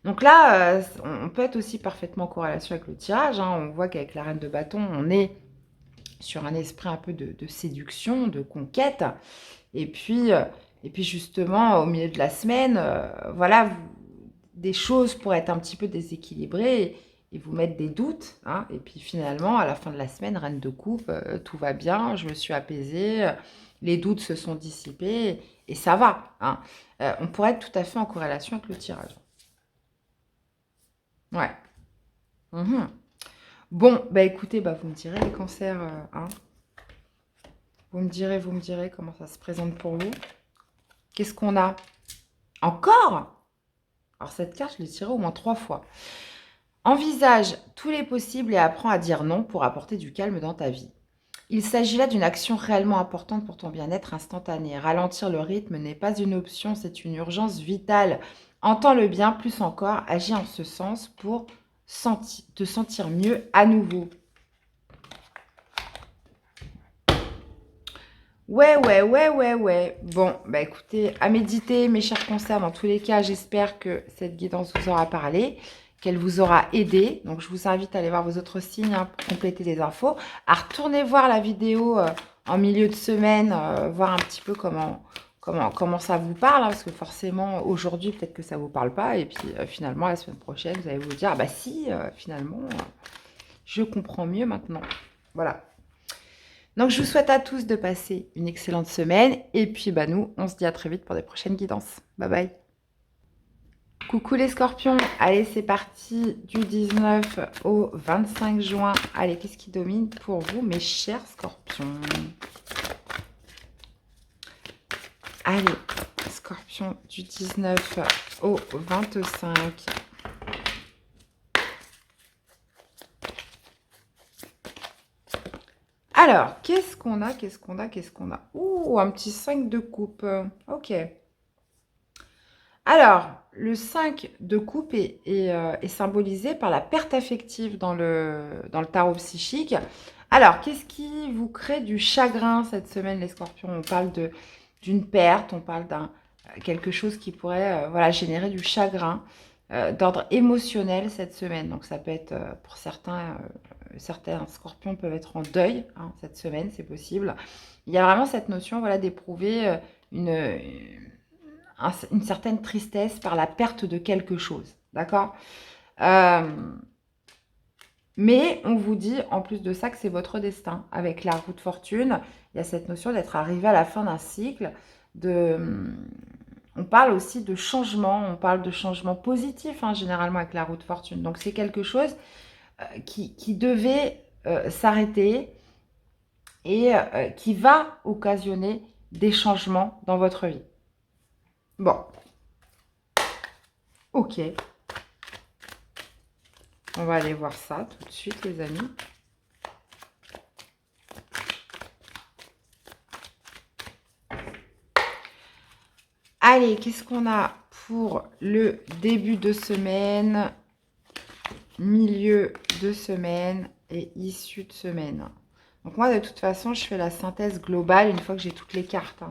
Donc là, on peut être aussi parfaitement en corrélation avec le tirage, hein. On voit qu'avec la reine de bâton, on est sur un esprit un peu de séduction, de conquête. Et puis, justement, au milieu de la semaine, voilà, des choses pourraient être un petit peu déséquilibrées et vous mettre des doutes, hein. Et puis finalement, à la fin de la semaine, reine de coupe, tout va bien, je me suis apaisée, les doutes se sont dissipés et ça va, hein. On pourrait être tout à fait en corrélation avec le tirage. Ouais. Mhm. Bon, bah écoutez, bah, vous me direz les cancers, hein. Vous me direz comment ça se présente pour vous. Qu'est-ce qu'on a? Encore? Alors cette carte, je l'ai tirée au moins 3 fois. Envisage tous les possibles et apprends à dire non pour apporter du calme dans ta vie. Il s'agit là d'une action réellement importante pour ton bien-être instantané. Ralentir le rythme n'est pas une option, c'est une urgence vitale. Entends-le bien, plus encore, agis en ce sens pour te sentir mieux à nouveau. Ouais. Bon, bah écoutez, à méditer, mes chers concerts. Dans tous les cas, j'espère que cette guidance vous aura parlé, qu'elle vous aura aidé. Donc, je vous invite à aller voir vos autres signes hein, pour compléter les infos. À retourner voir la vidéo en milieu de semaine, voir un petit peu comment ça vous parle. Hein, parce que forcément, aujourd'hui, peut-être que ça ne vous parle pas. Et puis, finalement, la semaine prochaine, vous allez vous dire, ah bah si, finalement, je comprends mieux maintenant. Voilà. Donc, je vous souhaite à tous de passer une excellente semaine. Et puis, bah, nous, on se dit à très vite pour des prochaines guidances. Bye bye. Coucou les scorpions. Allez, c'est parti du 19 au 25 juin. Allez, qu'est-ce qui domine pour vous, mes chers scorpions? Allez, scorpion du 19 au 25. Alors, qu'est-ce qu'on a? Ouh, un petit 5 de coupe. Ok. Alors, le 5 de coupe est symbolisé par la perte affective dans le tarot psychique. Alors, qu'est-ce qui vous crée du chagrin cette semaine, les scorpions? On parle d'une perte, on parle quelque chose qui pourrait voilà, générer du chagrin d'ordre émotionnel cette semaine. Donc ça peut être pour certains scorpions peuvent être en deuil hein, cette semaine, c'est possible. Il y a vraiment cette notion voilà, d'éprouver une certaine tristesse par la perte de quelque chose. D'accord mais on vous dit en plus de ça que c'est votre destin. Avec la roue de fortune, il y a cette notion d'être arrivé à la fin d'un cycle. On parle aussi de changement, on parle de changement positif hein, généralement avec la roue de fortune. Donc c'est quelque chose qui devait s'arrêter et qui va occasionner des changements dans votre vie. Bon, ok. On va aller voir ça tout de suite, les amis. Allez, qu'est-ce qu'on a pour le début de semaine, milieu de semaine et issue de semaine? Donc moi, de toute façon, je fais la synthèse globale une fois que j'ai toutes les cartes. Hein,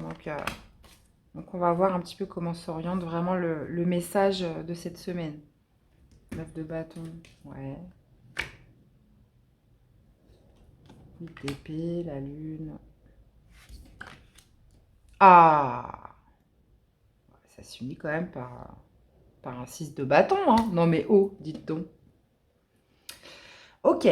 donc on va voir un petit peu comment s'oriente vraiment le message de cette semaine. 9 de bâton, ouais. 8 d'épée, la lune. Ah, ça s'unit quand même par un 6 de bâton. Hein. Non mais oh, dites donc. Ok.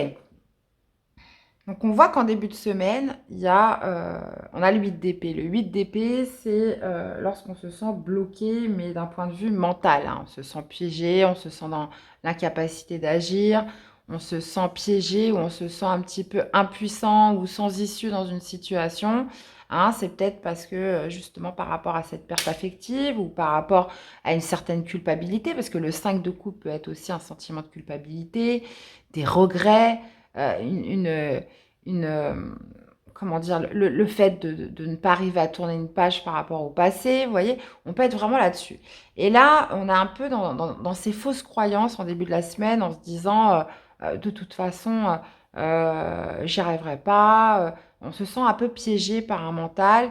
Donc on voit qu'en début de semaine, on a le 8 d'épée. Le 8 d'épée, c'est lorsqu'on se sent bloqué, mais d'un point de vue mental. Hein. On se sent piégé, on se sent dans l'incapacité d'agir, on se sent piégé ou on se sent un petit peu impuissant ou sans issue dans une situation. Hein, c'est peut-être parce que justement par rapport à cette perte affective ou par rapport à une certaine culpabilité, parce que le 5 de coupe peut être aussi un sentiment de culpabilité, des regrets, comment dire, le fait de ne pas arriver à tourner une page par rapport au passé, vous voyez, on peut être vraiment là-dessus. Et là, on est un peu dans ces fausses croyances en début de la semaine en se disant, de toute façon, j'y arriverai pas. On se sent un peu piégé par un mental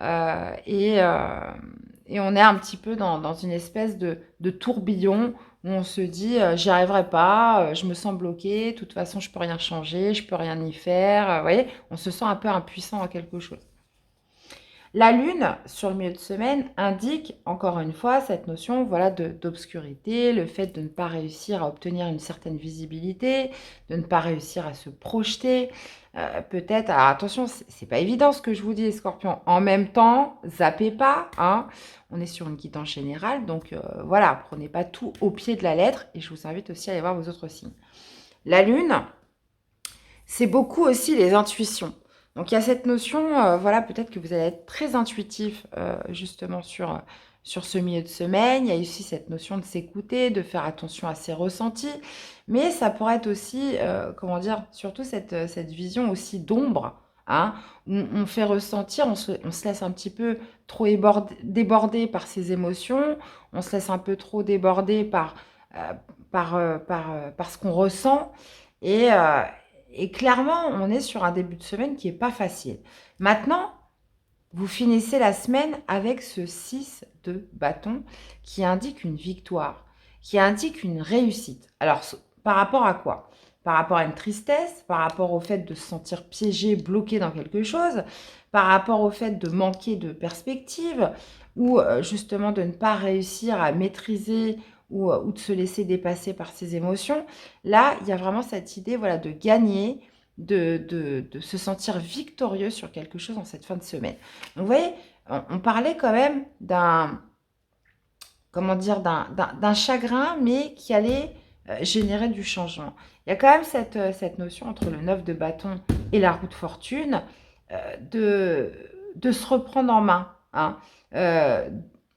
et on est un petit peu dans une espèce de tourbillon où on se dit j'y arriverai pas, je me sens bloqué, de toute façon je peux rien changer, je peux rien y faire. Vous voyez, on se sent un peu impuissant à quelque chose. La lune, sur le milieu de semaine, indique encore une fois cette notion voilà, d'obscurité, le fait de ne pas réussir à obtenir une certaine visibilité, de ne pas réussir à se projeter. Peut-être, alors attention, c'est pas évident ce que je vous dis, les scorpions. En même temps, zappez pas, hein. On est sur une guidance générale, donc voilà, prenez pas tout au pied de la lettre et je vous invite aussi à aller voir vos autres signes. La lune, c'est beaucoup aussi les intuitions. Donc il y a cette notion, voilà, peut-être que vous allez être très intuitif justement sur ce milieu de semaine. Il y a aussi cette notion de s'écouter, de faire attention à ses ressentis. Mais ça pourrait être aussi, comment dire, surtout cette vision aussi d'ombre, hein, où on fait ressentir, on se laisse un petit peu trop déborder par ses émotions, on se laisse un peu trop déborder par ce qu'on ressent. Et, et clairement, on est sur un début de semaine qui n'est pas facile. Maintenant, vous finissez la semaine avec ce 6 de bâton qui indique une victoire, qui indique une réussite. Alors, par rapport à quoi? Par rapport à une tristesse, par rapport au fait de se sentir piégé, bloqué dans quelque chose, par rapport au fait de manquer de perspective ou justement de ne pas réussir à maîtriser ou de se laisser dépasser par ses émotions. Là, il y a vraiment cette idée voilà, de gagner, de se sentir victorieux sur quelque chose en cette fin de semaine. Donc, vous voyez, on parlait quand même d'un chagrin, mais qui allait générer du changement. Il y a quand même cette notion entre le 9 de bâton et la roue de fortune de se reprendre en main. Hein.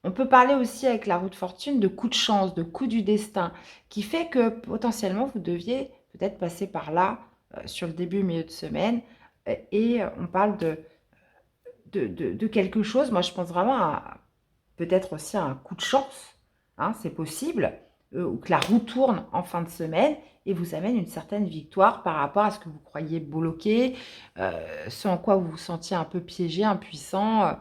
On peut parler aussi avec la roue de fortune de coup de chance, de coup du destin, qui fait que potentiellement vous deviez peut-être passer par là sur le début, milieu de semaine, et on parle de quelque chose. Moi, je pense vraiment à peut-être aussi à un coup de chance, hein, c'est possible, ou que la roue tourne en fin de semaine et vous amène une certaine victoire par rapport à ce que vous croyez bloqué, ce en quoi vous vous sentiez un peu piégé, impuissant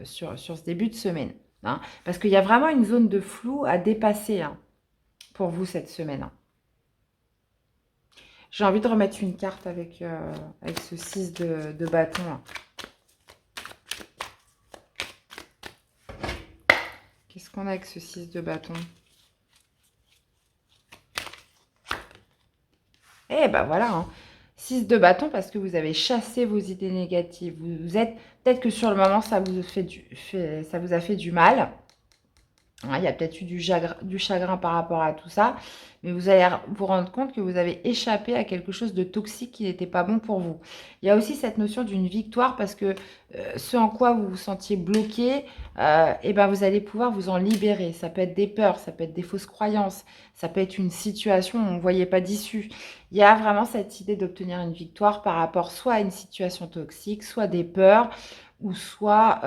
sur ce début de semaine. hein, parce qu'il y a vraiment une zone de flou à dépasser hein, pour vous cette semaine. Hein. J'ai envie de remettre une carte avec, avec ce 6 de bâton. Hein. Qu'est-ce qu'on a avec ce 6 de bâton? Eh ben voilà, hein. 6 de bâton parce que vous avez chassé vos idées négatives. Vous êtes, peut-être que sur le moment, ça vous, ça vous a fait du mal. Il y a peut-être eu du chagrin par rapport à tout ça, mais vous allez vous rendre compte que vous avez échappé à quelque chose de toxique qui n'était pas bon pour vous. Il y a aussi cette notion d'une victoire parce que ce en quoi vous vous sentiez bloqué, et ben vous allez pouvoir vous en libérer. Ça peut être des peurs, ça peut être des fausses croyances, ça peut être une situation où on ne voyait pas d'issue. Il y a vraiment cette idée d'obtenir une victoire par rapport soit à une situation toxique, soit des peurs, ou soit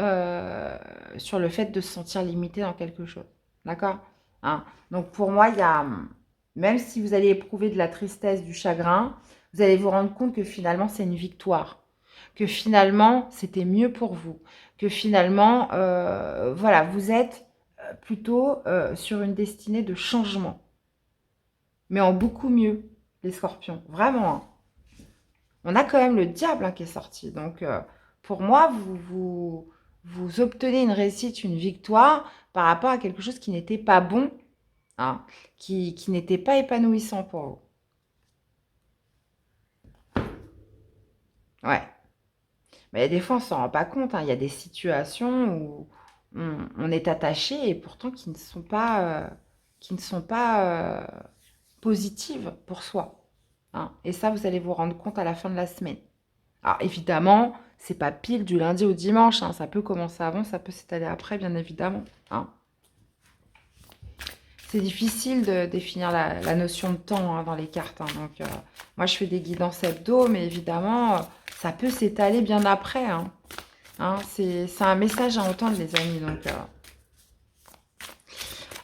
sur le fait de se sentir limité dans quelque chose. D'accord hein. Donc pour moi, il y a, même si vous allez éprouver de la tristesse, du chagrin, vous allez vous rendre compte que finalement, c'est une victoire. Que finalement, c'était mieux pour vous. Que finalement, voilà, vous êtes plutôt sur une destinée de changement. Mais en beaucoup mieux, les scorpions. Vraiment. Hein. On a quand même le diable hein, qui est sorti. Donc, pour moi, vous obtenez une réussite, une victoire par rapport à quelque chose qui n'était pas bon, hein, qui n'était pas épanouissant pour vous. Ouais. Mais des fois, on ne s'en rend pas compte. Hein. Il y a des situations où on est attaché et pourtant qui ne sont pas positives pour soi. Hein. Et ça, vous allez vous rendre compte à la fin de la semaine. Alors évidemment, c'est pas pile du lundi au dimanche, hein. Ça peut commencer avant, ça peut s'étaler après, bien évidemment. Hein. C'est difficile de définir la notion de temps hein, dans les cartes. Hein. Donc, moi, je fais des guidances hebdo, mais évidemment, ça peut s'étaler bien après. Hein. Hein, c'est un message à entendre, les amis. Donc,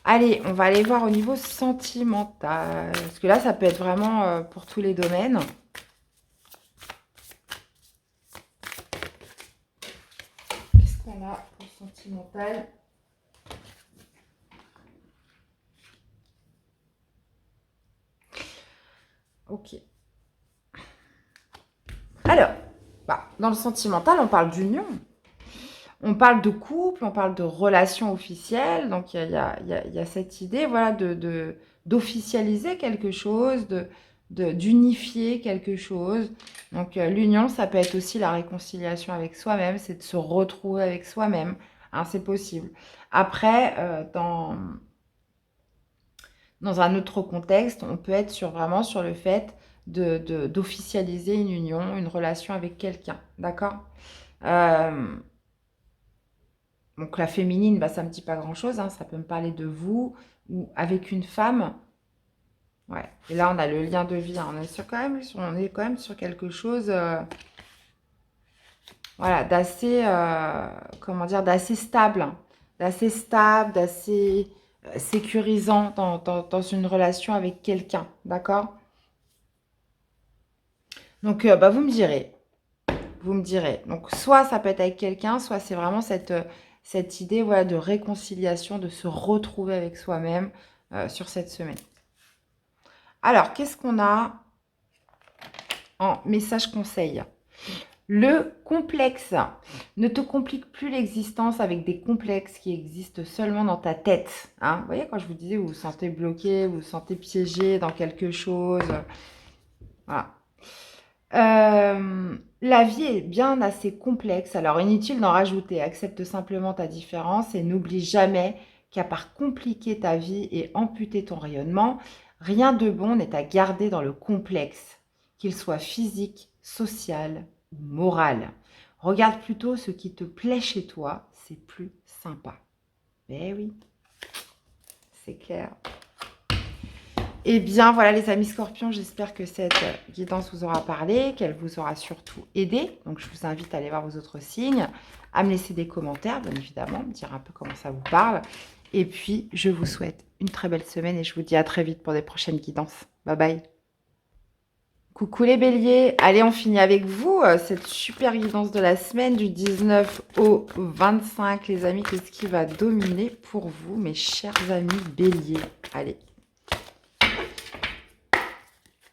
allez, on va aller voir au niveau sentimental. Parce que là, ça peut être vraiment pour tous les domaines. Qu'est-ce qu'on a pour sentimental? Ok. Alors, bah, dans le sentimental, on parle d'union. On parle de couple, on parle de relation officielle. Donc, il y a cette idée voilà, d'officialiser quelque chose, d'unifier quelque chose. Donc, l'union, ça peut être aussi la réconciliation avec soi-même, c'est de se retrouver avec soi-même. Hein, c'est possible. Après, dans un autre contexte, on peut être vraiment sur le fait d'officialiser une union, une relation avec quelqu'un. D'accord donc la féminine, bah, ça ne me dit pas grand-chose. Hein, ça peut me parler de vous ou avec une femme. Ouais. Et là, on a le lien de vie. Hein, on est quand même sur quelque chose voilà, d'assez, comment dire, d'assez stable. Hein, d'assez stable, d'assez sécurisant dans une relation avec quelqu'un. D'accord. Donc, bah, vous me direz. Vous me direz. Donc, soit ça peut être avec quelqu'un, soit c'est vraiment cette idée voilà, de réconciliation, de se retrouver avec soi-même sur cette semaine. Alors, qu'est-ce qu'on a en message conseil? Le complexe. Ne te complique plus l'existence avec des complexes qui existent seulement dans ta tête. Hein, vous voyez, quand je vous disais, vous vous sentez bloqué, vous vous sentez piégé dans quelque chose. Voilà. La vie est bien assez complexe, alors inutile d'en rajouter. Accepte simplement ta différence et n'oublie jamais qu'à part compliquer ta vie et amputer ton rayonnement, rien de bon n'est à garder dans le complexe, qu'il soit physique, social ou moral. Regarde plutôt ce qui te plaît chez toi, c'est plus sympa. Eh oui, c'est clair. Eh bien, voilà les amis scorpions, j'espère que cette guidance vous aura parlé, qu'elle vous aura surtout aidé. Donc, je vous invite à aller voir vos autres signes, à me laisser des commentaires, bien évidemment, me dire un peu comment ça vous parle. Et puis, je vous souhaite une très belle semaine et je vous dis à très vite pour des prochaines guidances. Bye bye. Coucou les béliers, allez on finit avec vous cette super guidance de la semaine du 19 au 25 les amis, qu'est-ce qui va dominer pour vous mes chers amis béliers?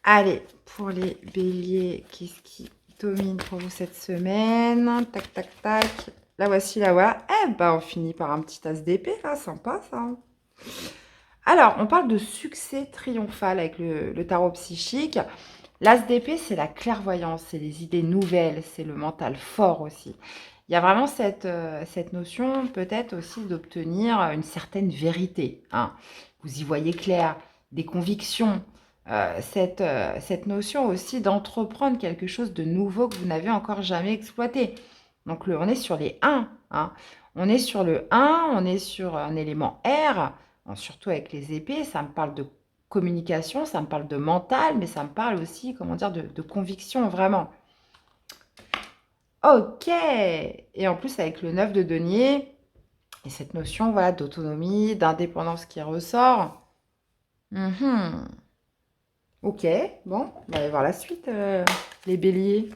Allez, pour les béliers, qu'est-ce qui domine pour vous cette semaine? Tac tac tac, la voici, la voilà. Eh ben on finit par un petit as d'épée là, sympa ça. Alors on parle de succès triomphal avec le tarot psychique. L'as d'épée, c'est la clairvoyance, c'est les idées nouvelles, c'est le mental fort aussi. Il y a vraiment cette notion peut-être aussi d'obtenir une certaine vérité, hein. Vous y voyez clair, des convictions, cette notion aussi d'entreprendre quelque chose de nouveau que vous n'avez encore jamais exploité. Donc on est sur les 1, hein. On est sur le 1, on est sur un élément R, bon, surtout avec les épées, ça me parle de communication, ça me parle de mental, mais ça me parle aussi, comment dire, de conviction, vraiment. Ok. Et en plus, avec le 9 de denier, et cette notion, voilà, d'autonomie, d'indépendance qui ressort. Mhm. Ok, bon, on va aller voir la suite, les béliers.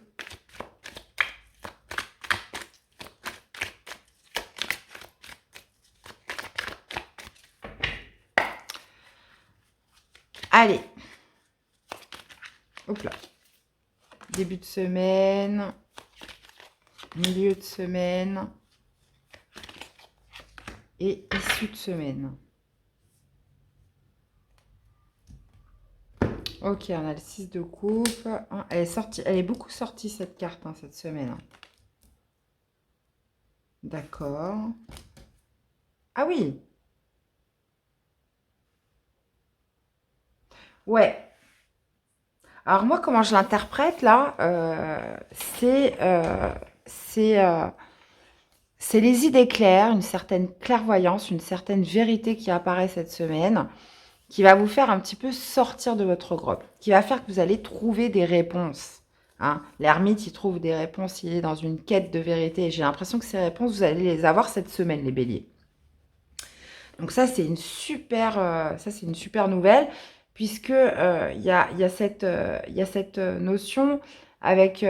Allez. Hop là. Début de semaine. Milieu de semaine. Et issue de semaine. Ok, on a le 6 de coupe. Elle est sortie, elle est beaucoup sortie cette carte cette semaine. D'accord. Ah oui. Ouais. Alors moi, comment je l'interprète là, c'est c'est les idées claires, une certaine clairvoyance, une certaine vérité qui apparaît cette semaine, qui va vous faire un petit peu sortir de votre grotte, qui va faire que vous allez trouver des réponses, hein. L'ermite, il trouve des réponses, il est dans une quête de vérité. Et j'ai l'impression que ces réponses, vous allez les avoir cette semaine, les béliers. Donc ça, c'est une super, nouvelle, puisque il y a cette notion avec,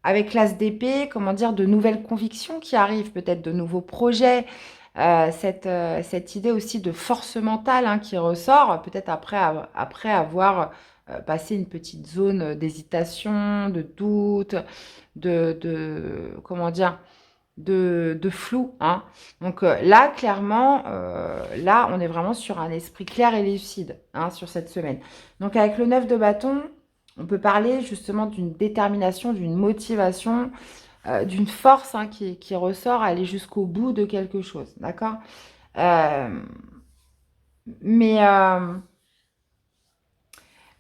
avec l'as d'épée, comment dire, de nouvelles convictions qui arrivent, peut-être de nouveaux projets, cette idée aussi de force mentale, hein, qui ressort, peut-être après avoir passé une petite zone d'hésitation, de doute, comment dire, de flou, hein. Donc là, clairement, là, on est vraiment sur un esprit clair et lucide, hein, sur cette semaine. Donc avec le 9 de bâton, on peut parler justement d'une détermination, d'une motivation, d'une force, hein, qui ressort à aller jusqu'au bout de quelque chose, d'accord? Euh, mais, euh,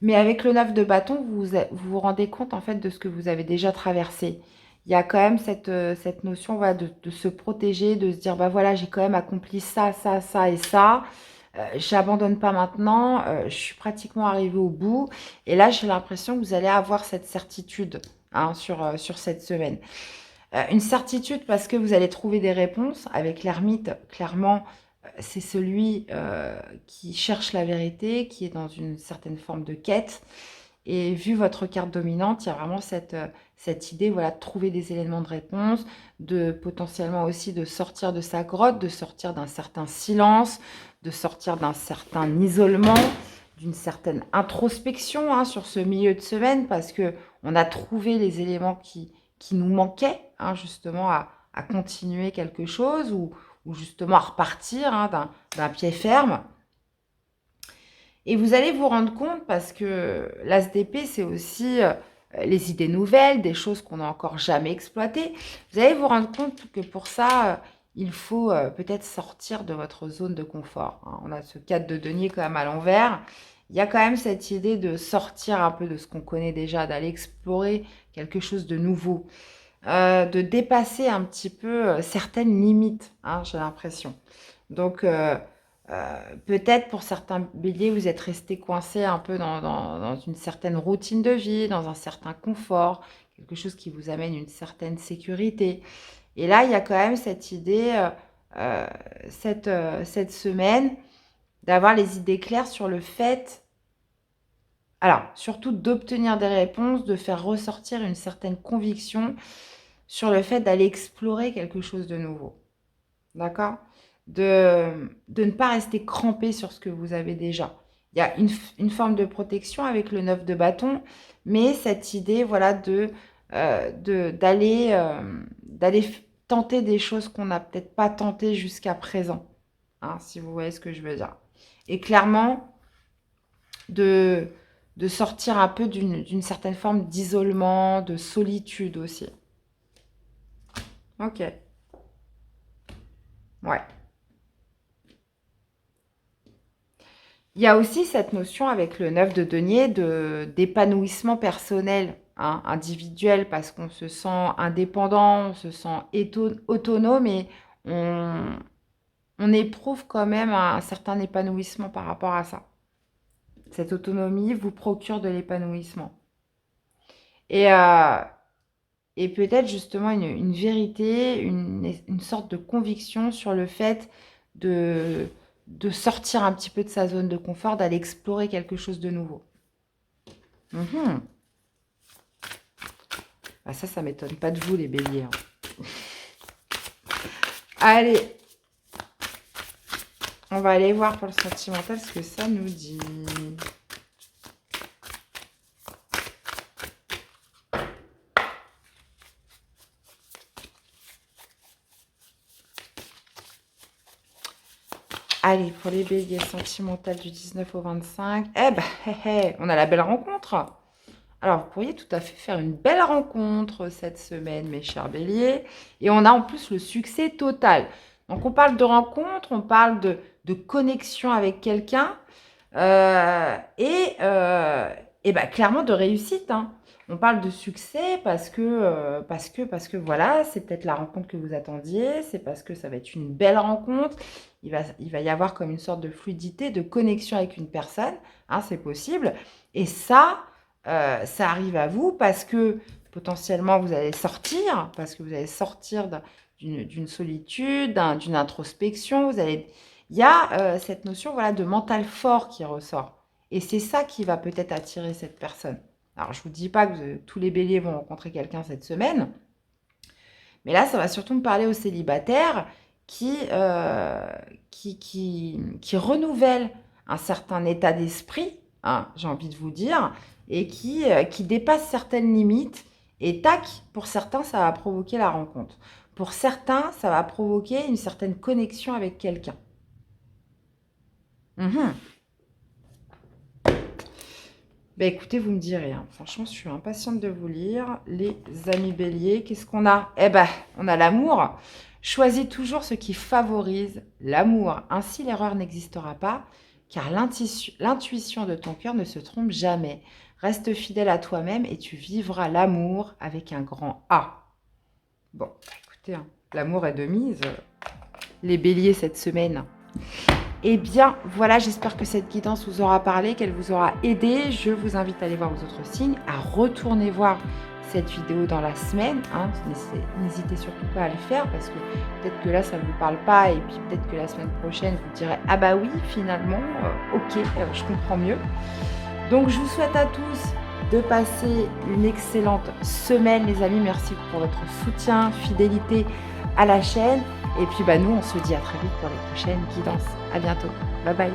mais avec le 9 de bâton, vous vous rendez compte en fait de ce que vous avez déjà traversé. Il y a quand même cette notion, voilà, de se protéger, de se dire, bah voilà, j'ai quand même accompli ça, ça, ça et ça. J'abandonne pas maintenant. Je suis pratiquement arrivée au bout. Et là, j'ai l'impression que vous allez avoir cette certitude, hein, sur cette semaine. Une certitude parce que vous allez trouver des réponses. Avec l'ermite, clairement, c'est celui qui cherche la vérité, qui est dans une certaine forme de quête. Et vu votre carte dominante, il y a vraiment cette idée, voilà, de trouver des éléments de réponse, de potentiellement aussi de sortir de sa grotte, de sortir d'un certain silence, de sortir d'un certain isolement, d'une certaine introspection, hein, sur ce milieu de semaine, parce que on a trouvé les éléments qui nous manquaient, hein, justement à continuer quelque chose ou justement à repartir, hein, d'un pied ferme. Et vous allez vous rendre compte, parce que l'as d'épée, c'est aussi les idées nouvelles, des choses qu'on n'a encore jamais exploitées. Vous allez vous rendre compte que pour ça, il faut peut-être sortir de votre zone de confort, hein. On a ce 4 de denier quand même à l'envers. Il y a quand même cette idée de sortir un peu de ce qu'on connaît déjà, d'aller explorer quelque chose de nouveau, de dépasser un petit peu certaines limites, hein, j'ai l'impression. Donc, peut-être pour certains béliers, vous êtes resté coincé un peu dans une certaine routine de vie, dans un certain confort, quelque chose qui vous amène une certaine sécurité. Et là, il y a quand même cette idée, cette semaine, d'avoir les idées claires sur le fait Alors, surtout d'obtenir des réponses, de faire ressortir une certaine conviction sur le fait d'aller explorer quelque chose de nouveau. D'accord? De ne pas rester crampé sur ce que vous avez déjà. Il y a une forme de protection avec le 9 de bâton, mais cette idée, voilà, d'aller tenter des choses qu'on n'a peut-être pas tentées jusqu'à présent, hein, si vous voyez ce que je veux dire. Et clairement, de, de sortir un peu d'une certaine forme d'isolement, de solitude aussi. Ok. Ouais. Il y a aussi cette notion avec le 9 de denier d'épanouissement personnel, hein, individuel, parce qu'on se sent indépendant, on se sent autonome et on, on éprouve quand même un certain épanouissement par rapport à ça. Cette autonomie vous procure de l'épanouissement. Et, euh, et peut-être justement une vérité, une sorte de conviction sur le fait de, de sortir un petit peu de sa zone de confort, d'aller explorer quelque chose de nouveau. Mhm. Ah, ça m'étonne pas de vous, les béliers, hein. Allez, on va aller voir pour le sentimental ce que ça nous dit. Allez, pour les béliers sentimental du 19 au 25, eh ben, on a la belle rencontre. Alors, vous pourriez tout à fait faire une belle rencontre cette semaine, mes chers béliers. Et on a en plus le succès total. Donc, on parle de rencontre, on parle de connexion avec quelqu'un et ben, clairement de réussite, hein. On parle de succès parce que voilà, c'est peut-être la rencontre que vous attendiez, c'est parce que ça va être une belle rencontre. Il va y avoir comme une sorte de fluidité, de connexion avec une personne, hein, c'est possible. Et ça arrive à vous parce que potentiellement vous allez sortir, d'une solitude, d'une introspection. Il y a cette notion, voilà, de mental fort qui ressort. Et c'est ça qui va peut-être attirer cette personne. Alors, je ne vous dis pas que tous les béliers vont rencontrer quelqu'un cette semaine, mais là, ça va surtout me parler aux célibataires qui renouvellent un certain état d'esprit, hein, j'ai envie de vous dire, et qui dépassent certaines limites. Et tac, pour certains, ça va provoquer la rencontre. Pour certains, ça va provoquer une certaine connexion avec quelqu'un. Mhm. Ben écoutez, vous me direz, hein. Franchement, je suis impatiente de vous lire. Les amis béliers, qu'est-ce qu'on a? Eh ben, on a l'amour. Choisis toujours ce qui favorise l'amour. Ainsi, l'erreur n'existera pas, car l'intuition de ton cœur ne se trompe jamais. Reste fidèle à toi-même et tu vivras l'amour avec un grand A. Bon, bah écoutez, hein, l'amour est de mise. Les béliers cette semaine. Eh bien, voilà, j'espère que cette guidance vous aura parlé, qu'elle vous aura aidé. Je vous invite à aller voir vos autres signes, à retourner voir cette vidéo dans la semaine, hein. N'hésitez surtout pas à le faire parce que peut-être que là, ça ne vous parle pas et puis peut-être que la semaine prochaine, vous direz « Ah bah oui, finalement, ok, je comprends mieux ». Donc, je vous souhaite à tous de passer une excellente semaine, les amis. Merci pour votre soutien, fidélité à la chaîne. Et puis, bah, nous, on se dit à très vite pour les prochaines guidances. À bientôt. Bye bye.